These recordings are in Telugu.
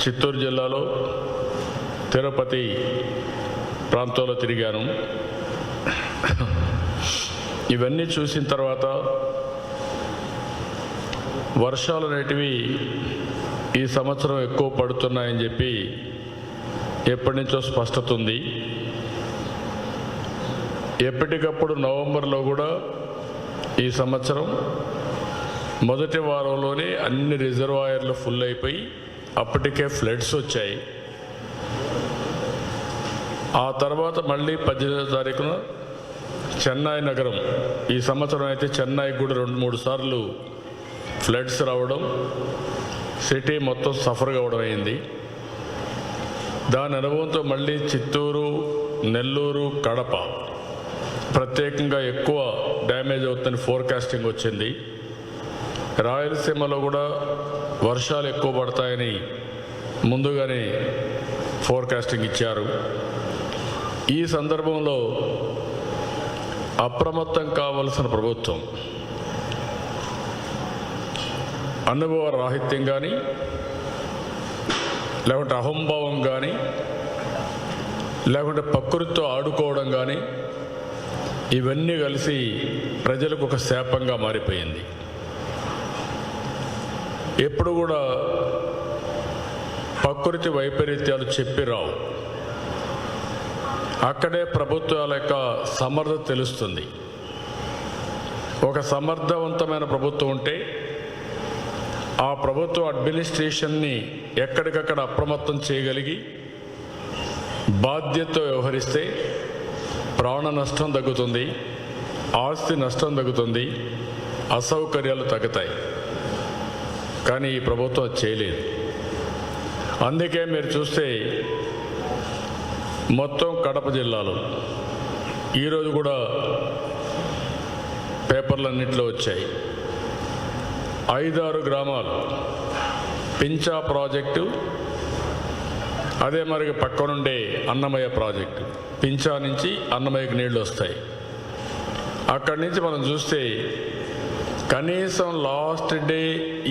చిత్తూరు జిల్లాలో తిరుపతి ప్రాంతంలో తిరిగాను. ఇవన్నీ చూసిన తర్వాత వర్షాలు అనేటివి ఈ సంవత్సరం ఎక్కువ పడుతున్నాయని చెప్పి ఎప్పటి నుంచో స్పష్టత ఉంది. ఎప్పటికప్పుడు నవంబర్లో కూడా ఈ సంవత్సరం మొదటి వారంలోనే అన్ని రిజర్వాయర్లు ఫుల్ అయిపోయి అప్పటికే ఫ్లడ్స్ వచ్చాయి. ఆ తర్వాత మళ్ళీ 18వ తారీఖున చెన్నై నగరం, ఈ సంవత్సరం అయితే చెన్నైకి కూడా 2-3 సార్లు ఫ్లడ్స్ రావడం, సిటీ మొత్తం సఫర్ కావడం అయింది. దాని అనుభవంతో మళ్ళీ చిత్తూరు, నెల్లూరు, కడప ప్రత్యేకంగా ఎక్కువ డ్యామేజ్ అవుతుందని ఫోర్కాస్టింగ్ వచ్చింది. రాయలసీమలో కూడా వర్షాలు ఎక్కువ పడతాయని ముందుగానే ఫోర్కాస్టింగ్ ఇచ్చారు. ఈ సందర్భంలో అప్రమత్తం కావలసిన ప్రభుత్వం అనుభవ రాహిత్యం కానీ, లేకుంటే అహంభావం కానీ, లేకుంటే ప్రకృతితో ఆడుకోవడం కానీ, ఇవన్నీ కలిసి ప్రజలకు ఒక శాపంగా మారిపోయింది. ఎప్పుడు కూడా ప్రకృతి వైపరీత్యాలు చెప్పి రావు. అక్కడే ప్రభుత్వాల యొక్క సమర్థత తెలుస్తుంది. ఒక సమర్థవంతమైన ప్రభుత్వం ఉంటే ఆ ప్రభుత్వ అడ్మినిస్ట్రేషన్ని ఎక్కడికక్కడ అప్రమత్తం చేయగలిగి బాధ్యతతో వ్యవహరిస్తే ప్రాణ నష్టం తగ్గుతుంది, ఆస్తి నష్టం తగ్గుతుంది, అసౌకర్యాలు తగ్గుతాయి. కానీ ఈ ప్రభుత్వం అది చేయలేదు. అందుకే మీరు చూస్తే మొత్తం కడప జిల్లాలో ఈరోజు కూడా పేపర్లన్నింటిలో వచ్చాయి, 5-6 గ్రామాలు పించా ప్రాజెక్టు, అదే మరి పక్కనుండే అన్నమయ్య ప్రాజెక్టు. పించా నుంచి అన్నమయ్యకు నీళ్లు వస్తాయి. అక్కడి నుంచి మనం చూస్తే కనీసం లాస్ట్ డే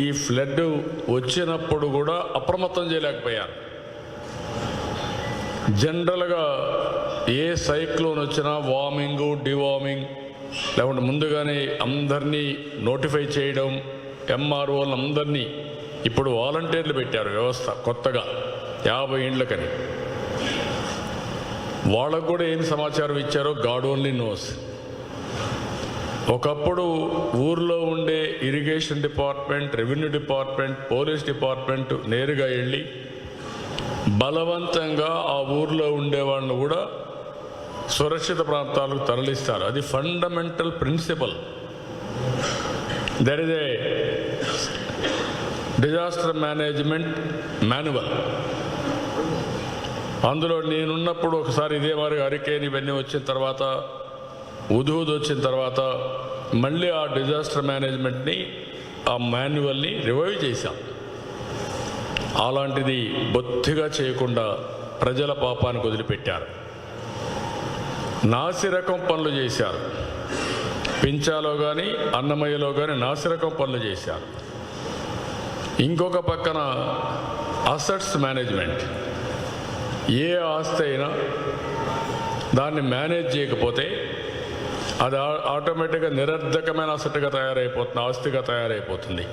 ఈ ఫ్లడ్ వచ్చినప్పుడు కూడా అప్రమత్తం చేయలేకపోయారు. జనరల్గా ఏ సైక్లోన్ వచ్చినా వార్మింగ్, డివార్మింగ్, లేకుంటే ముందుగానే అందరినీ నోటిఫై చేయడం, ఎంఆర్ఓలను అందరినీ ఇప్పుడు వాలంటీర్లు పెట్టారు వ్యవస్థ కొత్తగా 50 ఇండ్లకని. వాళ్ళకు కూడా ఏం సమాచారం ఇచ్చారో గాడ్ ఓన్లీ నోస్. ఒకప్పుడు ఊర్లో ఉండే irrigation department, revenue department, police department నేరుగా వెళ్ళి బలవంతంగా ఆ ఊర్లో ఉండే వాళ్ళను కూడా సురక్షిత ప్రాంతాలకు తరలిస్తారు. అది fundamental principal. That is a disaster management manual. అందులో నేనున్నప్పుడు ఒకసారి ఇదే మరి హరికేన్ ఇవన్నీ వచ్చిన తర్వాత, ఉదూద్ వచ్చిన తర్వాత మళ్ళీ ఆ డిజాస్టర్ మేనేజ్మెంట్ని, ఆ మాన్యువల్ని రివైవ్ చేశాం. అలాంటిది బొత్తిగా చేయకుండా ప్రజల పాపానికి వదిలిపెట్టారు. నాసిరకం పనులు చేశారు. పించాలో కానీ అన్నమయ్యలో కానీ నాసిరకం పనులు చేశారు. ఇంకొక పక్కన అసెట్స్ మేనేజ్మెంట్. ఏ ఆస్తి అయినా దాన్ని మేనేజ్ చేయకపోతే అది ఆటోమేటిక్గా నిరర్ధకమైన అసెట్గా తయారైపోతుంది, ఆస్తిగా తయారైపోతుంది.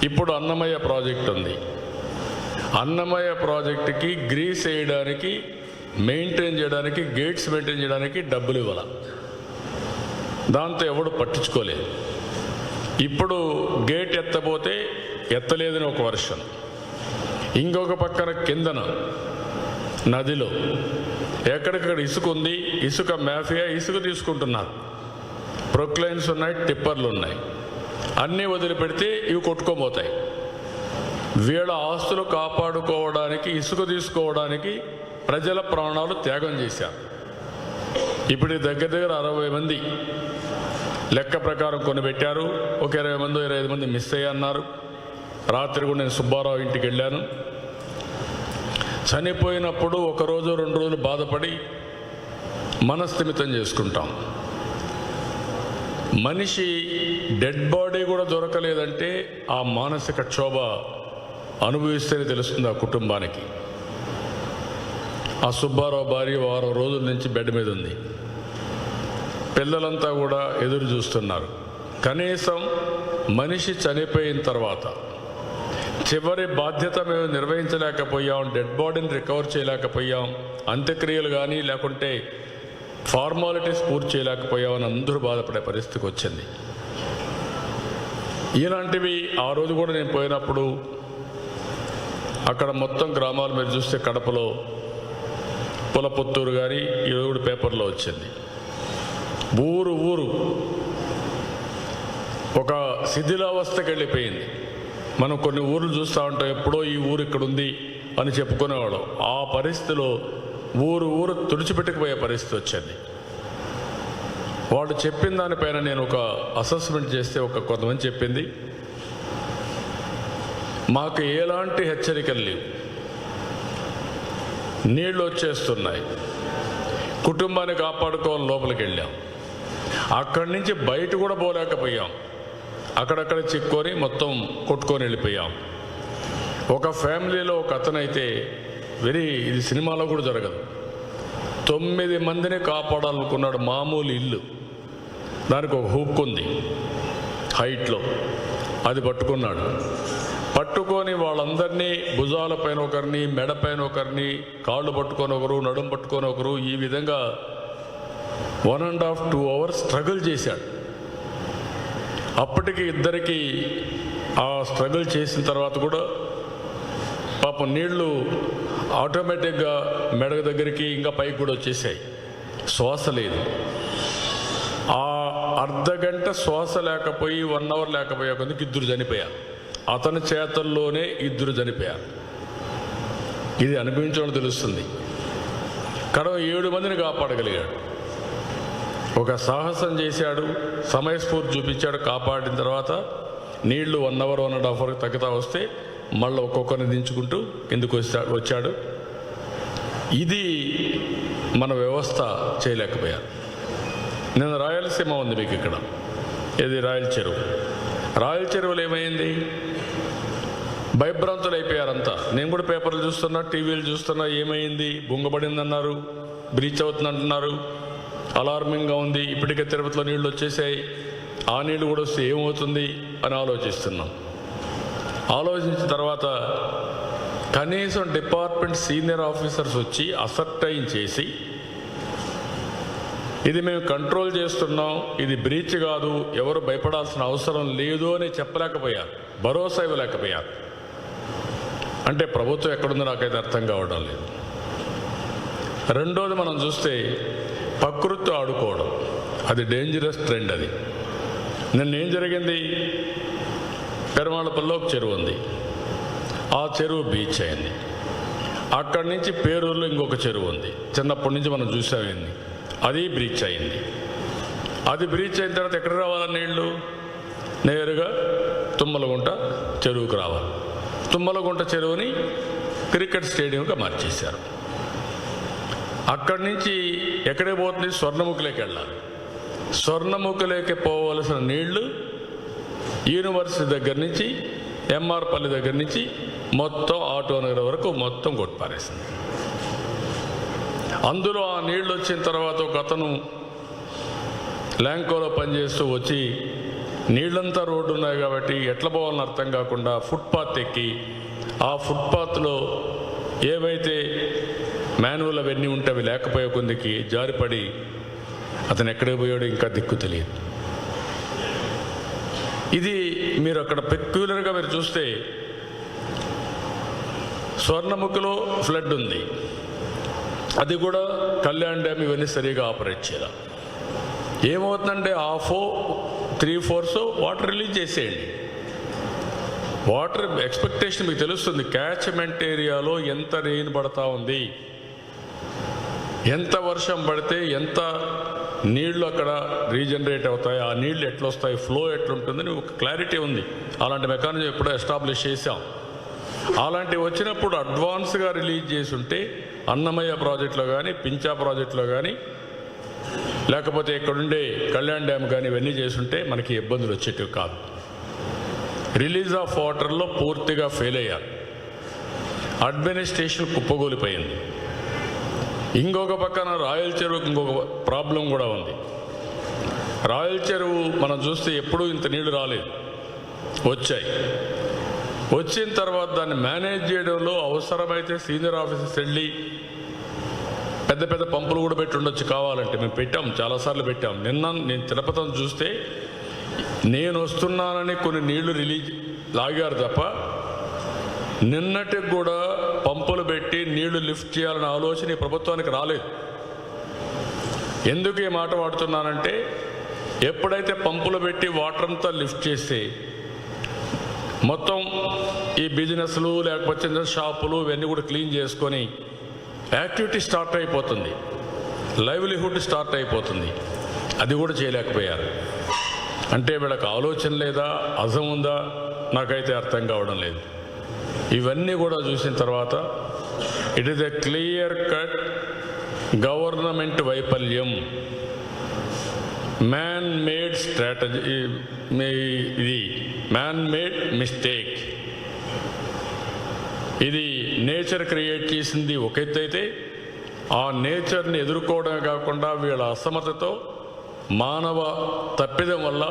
ఇప్పుడు అన్నమయ్య ప్రాజెక్ట్ ఉంది. అన్నమయ్య ప్రాజెక్టుకి గ్రీస్ వేయడానికి, మెయింటైన్ చేయడానికి, గేట్స్ మెయింటైన్ చేయడానికి డబ్బులు ఇవ్వాలి. దాంతో ఎవడు పట్టించుకోలేదు. ఇప్పుడు గేట్ ఎత్తపోతే ఎత్తలేదని ఒక వర్షన్. ఇంకొక పక్కన కిందన నదిలో ఎక్కడికక్కడ ఇసుక ఉంది, ఇసుక మాఫియా ఇసుక తీసుకుంటున్నారు. ప్రొక్లైన్స్ ఉన్నాయి, టిప్పర్లు ఉన్నాయి. అన్నీ వదిలిపెడితే ఇవి కొట్టుకోబోతాయి. వీళ్ళ ఆస్తులు కాపాడుకోవడానికి, ఇసుక తీసుకోవడానికి ప్రజల ప్రాణాలు త్యాగం చేశారు. ఇప్పుడు దగ్గర 60 మంది లెక్క ప్రకారం కొనిపెట్టారు. ఒక 20 మంది 25 మంది మిస్ అయ్యన్నారు. రాత్రి కూడా నేను సుబ్బారావు ఇంటికి వెళ్ళాను. చనిపోయినప్పుడు 1 రోజు 2 రోజులు బాధపడి మనస్థిమితం చేసుకుంటాం. మనిషి డెడ్ బాడీ కూడా దొరకలేదంటే ఆ మానసిక క్షోభ అనుభవిస్తేనే తెలుస్తుంది ఆ కుటుంబానికి. ఆ సుబ్బారావు భార్య వారం రోజుల నుంచి బెడ్ మీద ఉంది. పిల్లలంతా కూడా ఎదురు చూస్తున్నారు. కనీసం మనిషి చనిపోయిన తర్వాత చివరి బాధ్యత మేము నిర్వహించలేకపోయాం, డెడ్ బాడీని రికవర్ చేయలేకపోయాం, అంత్యక్రియలు కానీ లేకుంటే ఫార్మాలిటీస్ పూర్తి చేయలేకపోయామని అందరూ బాధపడే పరిస్థితికి వచ్చింది. ఇలాంటివి ఆ రోజు కూడా నేను పోయినప్పుడు అక్కడ మొత్తం గ్రామాలు మీరు చూస్తే కడపలో పులపుత్తూరు కానీ ఈరోజు కూడా పేపర్లో వచ్చింది. ఊరు ఒక శిథిలావస్థకి వెళ్ళిపోయింది. మనం కొన్ని ఊర్లు చూస్తూ ఉంటాం, ఎప్పుడో ఈ ఊరు ఇక్కడ ఉంది అని చెప్పుకునేవాళ్ళం. ఆ పరిస్థితిలో ఊరు తుడిచిపెట్టుకుపోయే పరిస్థితి వచ్చింది. వాళ్ళు చెప్పిన దానిపైన నేను ఒక అసెస్మెంట్ చేస్తే కొంతమంది చెప్పింది, మాకు ఎలాంటి హెచ్చరికలు లేవు, నీళ్ళు వచ్చేస్తున్నాయి, కుటుంబాన్ని కాపాడుకోవాలని లోపలికి వెళ్ళాం, అక్కడి నుంచి బయట కూడా పోలేకపోయాం, అక్కడక్కడ చిక్కుకొని మొత్తం కొట్టుకొని వెళ్ళిపోయాం. ఒక ఫ్యామిలీలో ఒక అతనైతే ఇది సినిమాలో కూడా జరగదు, 9 మందిని కాపాడాలనుకున్నాడు. మామూలు ఇల్లు, దానికి ఒక హుక్ ఉంది హైట్లో, అది పట్టుకున్నాడు. పట్టుకొని వాళ్ళందరినీ భుజాలపైన ఒకరిని, మెడపైన ఒకరిని, కాళ్ళు పట్టుకొని ఒకరు, నడుం పట్టుకొని ఒకరు, ఈ విధంగా 1.5-2 hours స్ట్రగుల్ చేశాడు. అప్పటికి ఇద్దరికి ఆ స్ట్రగుల్ చేసిన తర్వాత కూడా పాపం నీళ్లు ఆటోమేటిక్గా మెడ దగ్గరికి ఇంకా పైకి కూడా వచ్చేసాయి. శ్వాస లేదు. ఆ అర్ధగంట శ్వాస లేకపోయి 1 hour లేకపోయా కొందుకు 2 చనిపోయారు. అతని చేతల్లోనే 2 చనిపోయారు. ఇది అనుభవించడం తెలుస్తుంది. కడవ 7 మందిని కాపాడగలిగాడు. ఒక సాహసం చేశాడు, సమయస్ఫూర్తి చూపించాడు. కాపాడిన తర్వాత నీళ్లు 1 hour 1.5 hour తగ్గుతా వస్తే మళ్ళీ ఒక్కొక్కరిని దించుకుంటూ ఎందుకు వచ్చాడు. ఇది మన వ్యవస్థ చేయలేకపోయారు. నేను రాయలసీమ ఉంది మీకు ఇక్కడ, ఇది రాయల చెరువులో ఏమైంది, భయభ్రాంతులు అయిపోయారంతా. నేను కూడా పేపర్లు చూస్తున్నా, టీవీలు చూస్తున్నా, ఏమైంది, బొంగబడిందన్నారు, బ్రీచ్ అవుతుందంటున్నారు, అలార్మింగ్గా ఉంది, ఇప్పటికే తిరుపతిలో నీళ్లు వచ్చేసాయి, ఆ నీళ్లు కూడా వస్తే ఏమవుతుంది అని ఆలోచిస్తున్నాం. ఆలోచించిన తర్వాత కనీసం డిపార్ట్మెంట్ సీనియర్ ఆఫీసర్స్ వచ్చి అసర్టైన్ చేసి ఇది మేము కంట్రోల్ చేస్తున్నాం, ఇది బ్రీచ్ కాదు, ఎవరు భయపడాల్సిన అవసరం లేదు అని చెప్పలేకపోయారు, భరోసా ఇవ్వలేకపోయారు. అంటే ప్రభుత్వం ఎక్కడుందో నాకైతే అర్థం కావడం లేదు. రెండోది మనం చూస్తే ప్రకృతితో ఆడుకోవడం, అది డేంజరస్ ట్రెండ్. అది నిన్న ఏం జరిగింది, పెరమాళపల్లిలో ఒక చెరువు ఉంది, ఆ చెరువు బీచ్ అయింది. అక్కడి నుంచి పేరూరులో ఇంకొక చెరువు ఉంది, చిన్నప్పటి నుంచి మనం చూసామైంది, అది బ్రీచ్ అయింది. అది బ్రీచ్ అయిన తర్వాత ఎక్కడ రావాలి నీళ్లు, నేరుగా తుమ్మలగుంట చెరువుకు రావాలి. తుమ్మలగుంట చెరువుని క్రికెట్ స్టేడియంగా మార్చేశారు. అక్కడి నుంచి ఎక్కడికి పోతుంది, స్వర్ణముఖిలోకి వెళ్ళాలి. స్వర్ణముఖిలోకి పోవలసిన నీళ్లు యూనివర్సిటీ దగ్గర నుంచి, ఎంఆర్ పల్లి దగ్గర నుంచి మొత్తం ఆటోనగర్ వరకు మొత్తం కొట్టిపారేసింది. అందులో ఆ నీళ్ళు వచ్చిన తర్వాత ఒక అతను ల్యాంకోలో పనిచేస్తూ వచ్చి నీళ్ళంతా రోడ్డు ఉన్నాయి కాబట్టి ఎట్లా పోవాలని అర్థం కాకుండా ఫుట్పాత్ ఎక్కి, ఆ ఫుట్పాత్లో ఏవైతే మాన్యువల్ అవన్నీ ఉంటే అవి లేకపోయే కొందికి జారిపడి అతను ఎక్కడికి పోయాడో ఇంకా దిక్కు తెలియదు. ఇది మీరు అక్కడ పెక్యులర్గా మీరు చూస్తే స్వర్ణముఖిలో ఫ్లడ్ ఉంది, అది కూడా కళ్యాణ్ డ్యామ్ ఇవన్నీ సరిగా ఆపరేట్ చేయాలి. ఏమవుతుందంటే 3/4 వాటర్ రిలీజ్ చేసేయండి. వాటర్ ఎక్స్పెక్టేషన్ మీకు తెలుస్తుంది, క్యాచ్మెంట్ ఏరియాలో ఎంత రెయిన్ పడతా ఉంది, ఎంత వర్షం పడితే ఎంత నీళ్లు అక్కడ రీజనరేట్ అవుతాయి, ఆ నీళ్లు ఎట్లా వస్తాయి, ఫ్లో ఎట్లుంటుందని ఒక క్లారిటీ ఉంది. అలాంటి మెకానిజం ఎప్పుడో ఎస్టాబ్లిష్ చేశాం. అలాంటివి వచ్చినప్పుడు అడ్వాన్స్గా రిలీజ్ చేసి ఉంటే అన్నమయ్య ప్రాజెక్టులో కానీ, పించా ప్రాజెక్టులో కానీ, లేకపోతే ఇక్కడుండే కళ్యాణ్ డ్యామ్ కానీ ఇవన్నీ చేసుంటే మనకి ఇబ్బందులు వచ్చేటివి కాదు. రిలీజ్ ఆఫ్ వాటర్లో పూర్తిగా ఫెయిల్ అయ్యారు. అడ్మినిస్ట్రేషన్ కుప్పగూలిపోయింది. ఇంకొక పక్కన రాయల చెరువుకి ఇంకొక ప్రాబ్లం కూడా ఉంది. రాయల చెరువు మనం చూస్తే ఎప్పుడూ ఇంత నీళ్లు రాలేదు, వచ్చాయి. వచ్చిన తర్వాత దాన్ని మేనేజ్ చేయడంలో అవసరమైతే సీనియర్ ఆఫీసర్స్ వెళ్ళి పెద్ద పెద్ద పంపులు కూడా పెట్టి ఉండొచ్చు కావాలంటే. మేము పెట్టాం, చాలాసార్లు పెట్టాం. నేను తిరుపతిని చూస్తే నేను వస్తున్నానని కొన్ని నీళ్లు లాగారు తప్ప నిన్నటికి కూడా పంపులు పెట్టి నీళ్లు లిఫ్ట్ చేయాలనే ఆలోచన ఈ ప్రభుత్వానికి రాలేదు. ఎందుకు ఈ మాట వాడుతున్నానంటే ఎప్పుడైతే పంపులు పెట్టి వాటర్ అంతా లిఫ్ట్ చేస్తే మొత్తం ఈ బిజినెస్లు లేకపోతే చిన్న షాపులు ఇవన్నీ కూడా క్లీన్ చేసుకొని యాక్టివిటీ స్టార్ట్ అయిపోతుంది, లైవ్లీహుడ్ స్టార్ట్ అయిపోతుంది. అది కూడా చేయలేకపోయారు. అంటే వీళ్ళకి ఆలోచన లేదా, అజం ఉందా, నాకైతే అర్థం కావడం లేదు. ఇవన్నీ కూడా చూసిన తర్వాత it is a clear cut government వైఫల్యం, మ్యాన్ మేడ్ స్ట్రాటజీ, ఇది మ్యాన్ మేడ్ మిస్టేక్. ఇది నేచర్ క్రియేట్ చేసింది ఒక ఎత్తు అయితే, ఆ నేచర్ని ఎదుర్కోవడమే కాకుండా వీళ్ళ అసమర్థతో మానవ తప్పిదం వల్ల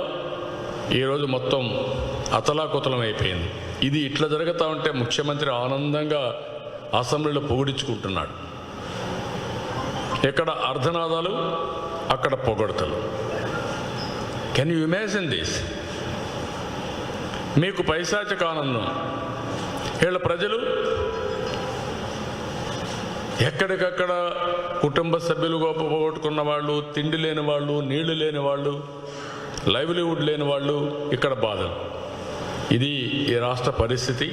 ఈరోజు మొత్తం అతలాకుతలం అయిపోయింది. ఇది ఇట్లా జరుగుతూ ఉంటే ముఖ్యమంత్రి ఆనందంగా అసెంబ్లీలో పొగిడించుకుంటున్నాడు. ఎక్కడ అర్ధనాదాలు, అక్కడ పొగడతలు. Can you imagine this? మీకు పైశాచిక ఆనందం. వీళ్ళ ప్రజలు ఎక్కడికక్కడ కుటుంబ సభ్యులు పోగొట్టుకున్న వాళ్ళు, తిండి లేని వాళ్ళు, నీళ్లు లేని వాళ్ళు, లైవ్లీహుడ్ లేని వాళ్ళు, ఇక్కడ బాధలు. ఇది ఈ రాష్ట్ర పరిస్థితి.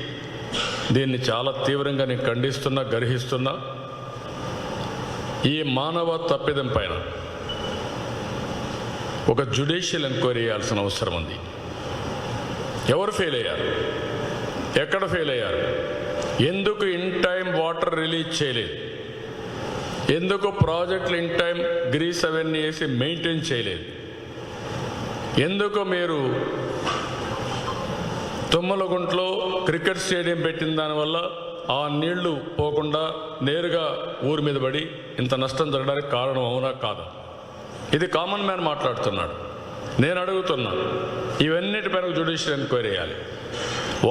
దీన్ని చాలా తీవ్రంగా నేను ఖండిస్తున్నా, గర్హిస్తున్నా. ఈ మానవ తప్పిదం పైన ఒక జ్యుడిషియల్ ఎంక్వైరీ చేయాల్సిన అవసరం ఉంది. ఎవరు ఫెయిల్ అయ్యారు, ఎక్కడ ఫెయిల్ అయ్యారు, ఎందుకు ఇన్ టైం వాటర్ రిలీజ్ చేయలేదు, ఎందుకు ప్రాజెక్టులు ఇన్ టైం గ్రీస్ అవన్నీ వేసి మెయింటైన్ చేయలేదు, ఎందుకు మీరు తుమ్మలగుంట్లో క్రికెట్ స్టేడియం పెట్టిన దానివల్ల ఆ నీళ్లు పోకుండా నేరుగా ఊరి మీద పడి ఇంత నష్టం జరగడానికి కారణం అవునా కాదా? ఇది కామన్ మ్యాన్ మాట్లాడుతున్నాడు. నేను అడుగుతున్నా, ఇవన్నిటిపైన జ్యుడిషియల్ ఎంక్వైరీ చేయాలి,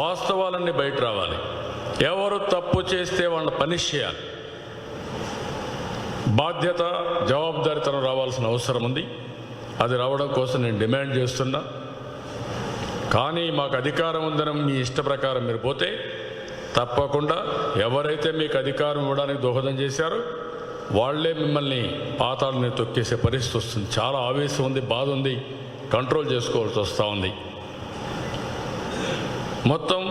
వాస్తవాలన్నీ బయట రావాలి. ఎవరు తప్పు చేస్తే వాళ్ళని పనిష్ చేయాలి. బాధ్యత, జవాబుదారీతనం రావాల్సిన అవసరం ఉంది. అది రావడం కోసం నేను డిమాండ్ చేస్తున్నా. కానీ మాకు అధికారం ఉందని మీ ఇష్ట ప్రకారం మీరు పోతే తప్పకుండా ఎవరైతే మీకు అధికారం ఇవ్వడానికి దోహదం చేశారో వాళ్లే మిమ్మల్ని పాతాళాన్ని తొక్కేసే పరిస్థితి వస్తుంది. చాలా ఆవేశం ఉంది, బాధ ఉంది, కంట్రోల్ చేసుకోవాల్సి వస్తూ ఉంది. మొత్తం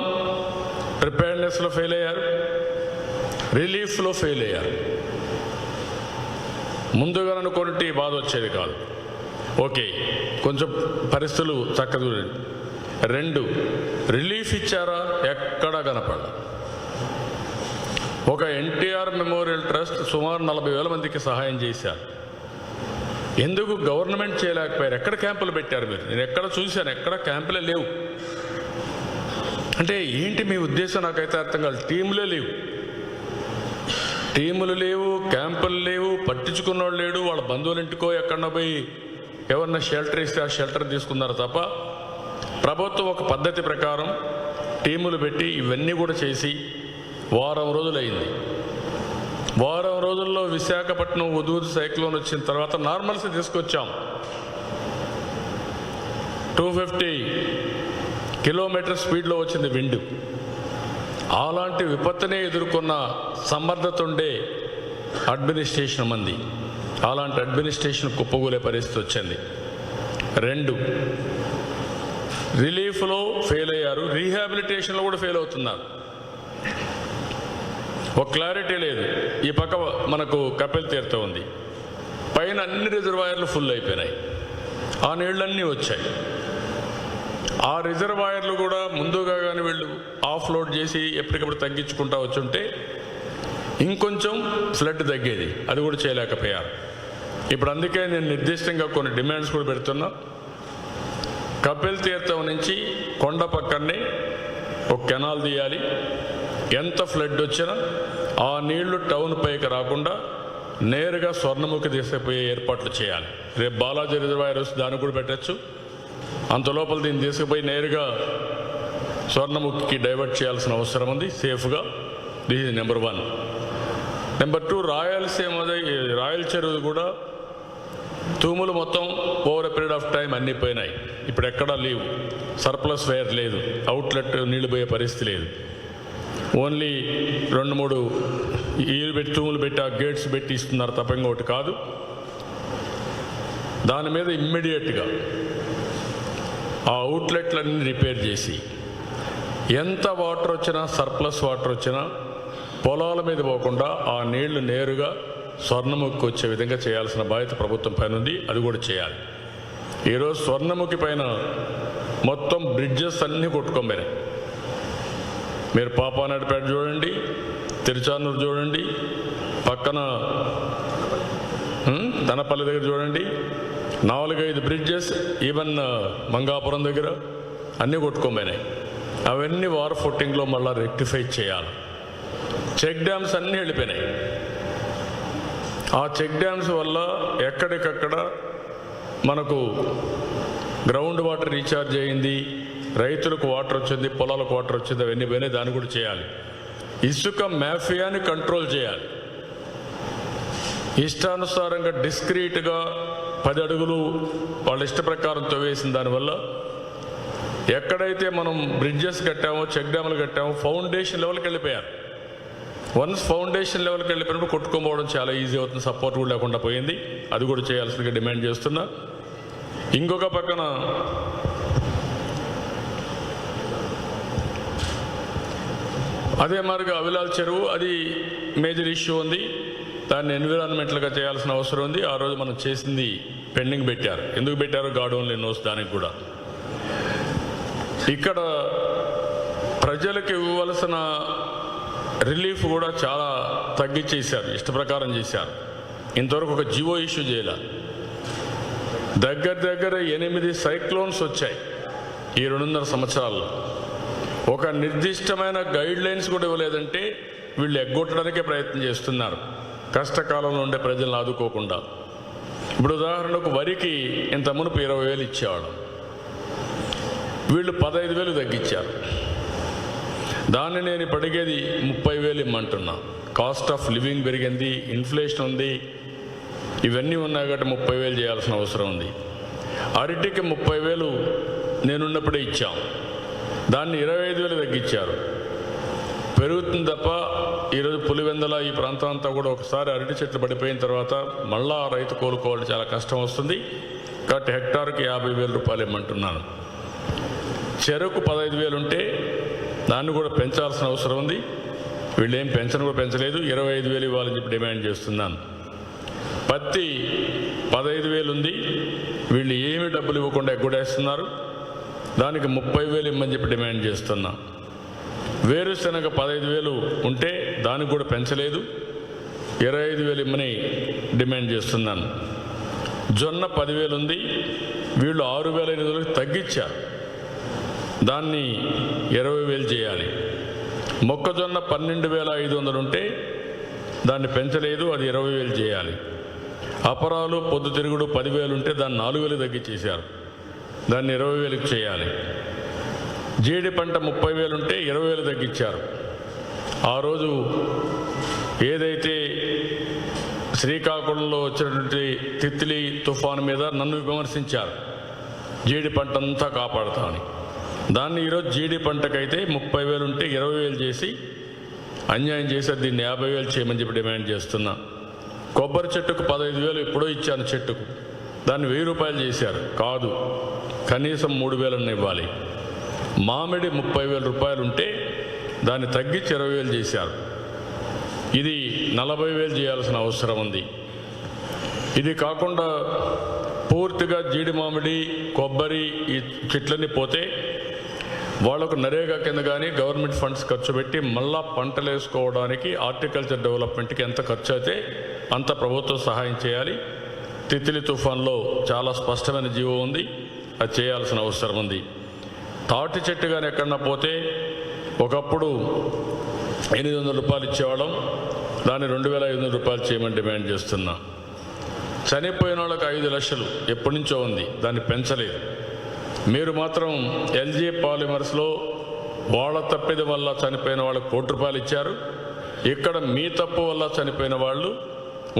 ప్రిపేర్నెస్లో ఫెయిల్ అయ్యారు, రిలీఫ్లో ఫెయిల్ అయ్యారు. ముందుగా అనుకున్నట్టు బాధ వచ్చేది కాదు. ఓకే, కొంచెం పరిస్థితులు చక్కగా. 2, రిలీఫ్ ఇచ్చారా? ఎక్కడా కనపడ. ఒక ఎన్టీఆర్ మెమోరియల్ ట్రస్ట్ సుమారు 40,000 మందికి సహాయం చేశారు. ఎందుకు గవర్నమెంట్ చేయలేకపోయారు? ఎక్కడ క్యాంపులు పెట్టారు మీరు? నేను ఎక్కడ చూశాను, ఎక్కడ క్యాంపులే లేవు. అంటే ఏంటి మీ ఉద్దేశం? నాకైతే అర్థం కాదు. టీములే లేవు, టీములు లేవు, క్యాంపులు లేవు, పట్టించుకున్నవాడు లేడు. వాళ్ళ బంధువుల ఇంటికో ఎక్కడన్నా పోయి ఎవరన్నా షెల్టర్ ఇస్తే ఆ షెల్టర్ తీసుకున్నారు తప్ప ప్రభుత్వం ఒక పద్ధతి ప్రకారం టీములు పెట్టి ఇవన్నీ కూడా చేసి వారం రోజులు అయింది. వారం రోజుల్లో విశాఖపట్నం ఉదూద్ సైక్లోన్ వచ్చిన తర్వాత నార్మల్స్ తీసుకొచ్చాం. 250 కిలోమీటర్ స్పీడ్లో వచ్చింది విండ్. అలాంటి విపత్తునే ఎదుర్కొన్న సమర్థత ఉండే అడ్మినిస్ట్రేషన్ మంది. అలాంటి అడ్మినిస్ట్రేషన్ కుప్పగూలే పరిస్థితి వచ్చింది. 2, రిలీఫ్లో ఫెయిల్ అయ్యారు, రీహాబిలిటేషన్లో కూడా ఫెయిల్ అవుతున్నారు. ఒక క్లారిటీ లేదు. ఈ పక్క మనకు కపిల్ తీర్థం ఉంది, పైన అన్ని రిజర్వాయర్లు ఫుల్ అయిపోయినాయి, ఆ నీళ్ళన్నీ వచ్చాయి. ఆ రిజర్వాయర్లు కూడా ముందుగా కానీ వీళ్ళు ఆఫ్లోడ్ చేసి ఎప్పటికప్పుడు తగ్గించుకుంటా వచ్చుంటే ఇంకొంచెం ఫ్లడ్ తగ్గేది. అది కూడా చేయలేకపోయారు. ఇప్పుడు అందుకే నేను నిర్దిష్టంగా కొన్ని డిమాండ్స్ కూడా పెడుతున్నా. కపిల్ తీర్థం నుంచి కొండ పక్కనే ఒక కెనాల్ తీయాలి, ఎంత ఫ్లడ్ వచ్చినా ఆ నీళ్లు టౌన్ పైకి రాకుండా నేరుగా స్వర్ణముఖి తీసుకుపోయే ఏర్పాట్లు చేయాలి. రేపు బాలాజీ రిజర్వాయర్ వస్తే దాన్ని కూడా పెట్టచ్చు. అంత లోపల దీన్ని తీసుకుపోయి నేరుగా స్వర్ణముఖికి డైవర్ట్ చేయాల్సిన అవసరం ఉంది సేఫ్గా. This is number 1. Number 2, Rayalaseema Rayala Cheruvu కూడా తూములు మొత్తం over a period of time అన్నీ పోయినాయి. ఇప్పుడు ఎక్కడా లేవు, సర్ప్లస్ వేర్ లేదు, అవుట్లెట్ నీళ్లు పోయే పరిస్థితి లేదు. ఓన్లీ 2-3 ఈలు పెట్టి తూములు పెట్టి ఆ గేట్స్ పెట్టి ఇస్తున్నారు తప్ప ఇంకొకటి కాదు. దాని మీద ఇమ్మీడియట్గా ఆ అవుట్లెట్లన్నీ రిపేర్ చేసి ఎంత వాటర్ వచ్చినా సర్ప్లస్ వాటర్ వచ్చినా పొలాల మీద పోకుండా ఆ నీళ్లు నేరుగా స్వర్ణముఖికి వచ్చే విధంగా చేయాల్సిన బాధ్యత ప్రభుత్వం పైన ఉంది. అది కూడా చేయాలి. ఈరోజు స్వర్ణముఖి పైన మొత్తం బ్రిడ్జెస్ అన్నీ కొట్టుకోమని మీరు పాపానాయుడుపేట చూడండి, తిరుచానూరు చూడండి, పక్కన దనపల్లి దగ్గర చూడండి, 4-5 బ్రిడ్జెస్, ఈవెన్ మంగాపురం దగ్గర అన్నీ కొట్టుకోమని. అవన్నీ వార్ ఫుట్టింగ్లో మళ్ళీ రెక్టిఫై చేయాలి. చెక్ డ్యామ్స్ అన్నీ వెళ్ళిపోయినాయి. ఆ చెక్ డ్యామ్స్ వల్ల ఎక్కడికక్కడ మనకు గ్రౌండ్ వాటర్ రీఛార్జ్ అయింది, రైతులకు వాటర్ వచ్చింది, పొలాలకు వాటర్ వచ్చింది, అవన్నీ పోయినాయి. దాన్ని కూడా చేయాలి. ఇసుక మాఫియాని కంట్రోల్ చేయాలి. ఇష్టానుసారంగా డిస్క్రీట్గా 10 అడుగులు వాళ్ళ ఇష్ట ప్రకారం తవ్వేసిన దానివల్ల ఎక్కడైతే మనం బ్రిడ్జెస్ కట్టామో, చెక్ డ్యాములు కట్టామో, ఫౌండేషన్ లెవెల్కి వెళ్ళిపోయారు. వన్స్ ఫౌండేషన్ లెవెల్కి వెళ్ళిపోయినప్పుడు కొట్టుకోపోవడం చాలా ఈజీ అవుతుంది. సపోర్ట్ కూడా లేకుండా పోయింది. అది కూడా చేయాల్సిందిగా డిమాండ్ చేస్తున్నా. ఇంకొక పక్కన అదే మాదిరిగా అవిలాల్ చెరువు, అది మేజర్ ఇష్యూ ఉంది. దాన్ని ఎన్విరాన్మెంటల్గా చేయాల్సిన అవసరం ఉంది. ఆ రోజు మనం చేసింది పెండింగ్ పెట్టారు. ఎందుకు పెట్టారో గాడ్ ఓన్లీ నోస్. దానికి కూడా ఇక్కడ ప్రజలకు ఇవ్వవలసిన రిలీఫ్ కూడా చాలా తగ్గించేశారు, ఇష్ట ప్రకారం చేశారు. ఇంతవరకు ఒక జియో ఇష్యూ చేయాల. దగ్గర 8 సైక్లోన్స్ వచ్చాయి ఈ 2.5 సంవత్సరాల్లో. ఒక నిర్దిష్టమైన గైడ్ లైన్స్ కూడా ఇవ్వలేదంటే వీళ్ళు ఎగ్గొట్టడానికే ప్రయత్నం చేస్తున్నారు, కష్టకాలంలో ఉండే ప్రజలను ఆదుకోకుండా. ఇప్పుడు ఉదాహరణకు వరికి ఇంత మునుపు 20,000 ఇచ్చేవాడు, వీళ్ళు 15,000 తగ్గించారు. దాన్ని నేను ఇప్పుడు అడిగేది 30,000 ఇమ్మంటున్నా. కాస్ట్ ఆఫ్ లివింగ్ పెరిగింది, ఇన్ఫ్లేషన్ ఉంది, ఇవన్నీ ఉన్నాయి కాబట్టి 30,000 చేయాల్సిన అవసరం ఉంది. అరటికి 30,000 నేనున్నప్పుడే ఇచ్చాం, దాన్ని 25,000 తగ్గించారు. పెరుగుతుంది తప్ప ఈరోజు పులివెందల ఈ ప్రాంతం అంతా కూడా ఒకసారి అరటి చెట్లు పడిపోయిన తర్వాత మళ్ళా రైతు కోలుకోవాలి, చాలా కష్టం వస్తుంది. కాబట్టి హెక్టార్కి 50,000 రూపాయలు ఇమ్మంటున్నాను. చెరకు 15,000 ఉంటే దాన్ని కూడా పెంచాల్సిన అవసరం ఉంది. వీళ్ళు ఏం పెంచను కూడా పెంచలేదు, 25,000 ఇవ్వాలని చెప్పి డిమాండ్ చేస్తున్నాను. పత్తి 15,000 ఉంది, వీళ్ళు ఏమి డబ్బులు ఇవ్వకుండా ఎగ్గొడేస్తున్నారు, దానికి 30,000 ఇమ్మని చెప్పి డిమాండ్ చేస్తున్నా. వేరుశనగ 15,000 ఉంటే దానికి కూడా పెంచలేదు, 25,000 ఇమ్మని డిమాండ్ చేస్తున్నాను. జొన్న 10,000 ఉంది, వీళ్ళు 6,500 తగ్గించారు, దాన్ని 20,000 చేయాలి. మొక్కజొన్న 12,500 ఉంటే దాన్ని పెంచలేదు, అది 20,000 చేయాలి. అపరాలు పొద్దుతిరుగుడు 10,000 ఉంటే దాన్ని 4,000 తగ్గించేశారు, దాన్ని 20,000 చేయాలి. జీడి పంట 30,000 ఉంటే 20,000 తగ్గించారు. ఆ రోజు ఏదైతే శ్రీకాకుళంలో వచ్చినటువంటి తిత్లీ తుఫాను మీద నన్ను విమర్శించారు, జీడి పంట అంతా కాపాడుతామని. దాన్ని ఈరోజు జీడి పంటకైతే 30,000 ఉంటే 20,000 చేసి అన్యాయం చేశారు, దీన్ని 50,000 చేయమని చెప్పి డిమాండ్ చేస్తున్నా. కొబ్బరి చెట్టుకు 15,000 ఎప్పుడో ఇచ్చాను చెట్టుకు, దాన్ని 1,000 రూపాయలు చేశారు, కాదు కనీసం 3,000 ఇవ్వాలి. మామిడి 30,000 రూపాయలు ఉంటే దాన్ని తగ్గించి 20,000 చేశారు, ఇది 40,000 చేయాల్సిన అవసరం ఉంది. ఇది కాకుండా పూర్తిగా జీడి మామిడి కొబ్బరి ఈ చెట్లన్నీ పోతే వాళ్లకు నరేగా కింద కానీ గవర్నమెంట్ ఫండ్స్ ఖర్చు పెట్టి మళ్ళా పంటలు వేసుకోవడానికి హార్టికల్చర్ డెవలప్మెంట్కి ఎంత ఖర్చు అయితే అంత ప్రభుత్వం సహాయం చేయాలి. తిత్లీ తుఫాన్లో చాలా స్పష్టమైన జీవో ఉంది, అది చేయాల్సిన అవసరం ఉంది. తాటి చెట్టు కానీ ఎక్కడన్నా పోతే ఒకప్పుడు 800 రూపాయలు ఇచ్చేవాళ్ళం, దాన్ని 2500 రూపాయలు చేయమని డిమాండ్ చేస్తున్నా. చనిపోయిన వాళ్ళకి 5 లక్షలు ఎప్పటి నుంచో ఉంది, దాన్ని పెంచలేదు. మీరు మాత్రం ఎల్జీ పాలిమర్స్లో వాళ్ళ తప్పిది వల్ల చనిపోయిన వాళ్ళకి 1 కోటి రూపాయలు ఇచ్చారు. ఇక్కడ మీ తప్పు వల్ల చనిపోయిన వాళ్ళు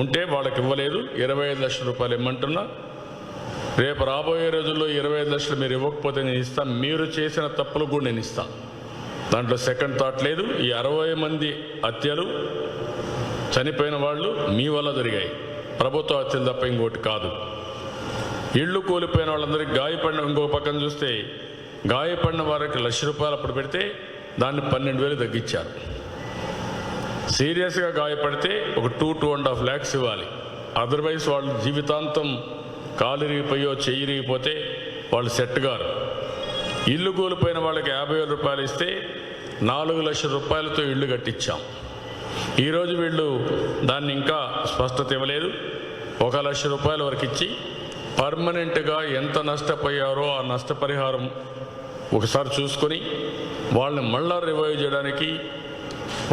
ఉంటే వాళ్ళకి ఇవ్వలేదు. 25 లక్షల రూపాయలు ఇమ్మంటున్నా. రేపు రాబోయే రోజుల్లో 25 లక్షలు మీరు ఇవ్వకపోతే నేను ఇస్తాను. మీరు చేసిన తప్పులు కూడా నేను ఇస్తాను, దాంట్లో సెకండ్ థాట్ లేదు. ఈ 60 మంది హత్యలు చనిపోయిన వాళ్ళు మీ వల్ల జరిగాయి, ప్రభుత్వ హత్యలు తప్ప ఇంకోటి కాదు. ఇళ్ళు కూలిపోయిన వాళ్ళందరికీ గాయపడిన, ఇంకో పక్కన చూస్తే గాయపడిన వారికి 1 లక్ష రూపాయలు అప్పుడు పెడితే దాన్ని 12,000 తగ్గించారు. సీరియస్గా గాయపడితే ఒక 2.5 lakhs ఇవ్వాలి. అదర్వైజ్ వాళ్ళు జీవితాంతం కాలిరిగిపోయో చెయ్యిరిగిపోతే వాళ్ళు సెట్ గారు. ఇల్లు కూలిపోయిన వాళ్ళకి 50,000 రూపాయలు ఇస్తే 4 లక్షల రూపాయలతో ఇళ్ళు కట్టించాం. ఈరోజు వీళ్ళు దాన్ని ఇంకా స్పష్టత ఇవ్వలేదు. 1 లక్ష రూపాయల వరకు ఇచ్చి పర్మనెంట్గా ఎంత నష్టపోయారో ఆ నష్టపరిహారం ఒకసారి చూసుకొని వాళ్ళని మళ్ళా రివైవ్ చేయడానికి,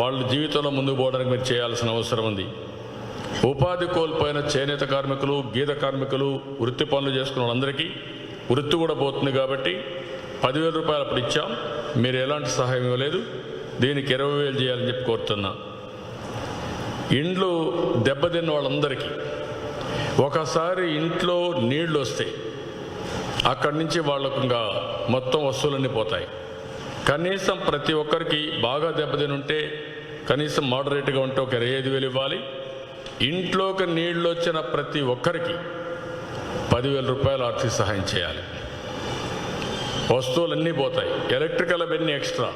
వాళ్ళ జీవితంలో ముందుకు పోవడానికి మీరు చేయాల్సిన అవసరం ఉంది. ఉపాధి కోల్పోయిన చేనేత కార్మికులు, గీత కార్మికులు, వృత్తి పనులు చేసుకున్న వాళ్ళందరికీ వృత్తి కూడా పోతుంది కాబట్టి 10,000 రూపాయలు అప్పుడు ఇచ్చాం. మీరు ఎలాంటి సహాయం ఇవ్వలేదు. దీనికి 20,000 చేయాలని చెప్పి కోరుతున్నా. ఇండ్లు దెబ్బతిన్న వాళ్ళందరికీ ఒకసారి ఇంట్లో నీళ్లు వస్తాయి, అక్కడి నుంచి వాళ్ళకు ఇంకా మొత్తం వస్తువులన్నీ పోతాయి. కనీసం ప్రతి ఒక్కరికి బాగా దెబ్బతిని ఉంటే కనీసం మోడరేట్గా ఉంటే ఒక 25,000 ఇవ్వాలి. ఇంట్లోకి నీళ్లు వచ్చిన ప్రతి ఒక్కరికి 10,000 రూపాయలు ఆర్థిక సహాయం చేయాలి. వస్తువులన్నీ పోతాయి, ఎలక్ట్రికల్ అవన్నీ ఎక్స్ట్రా,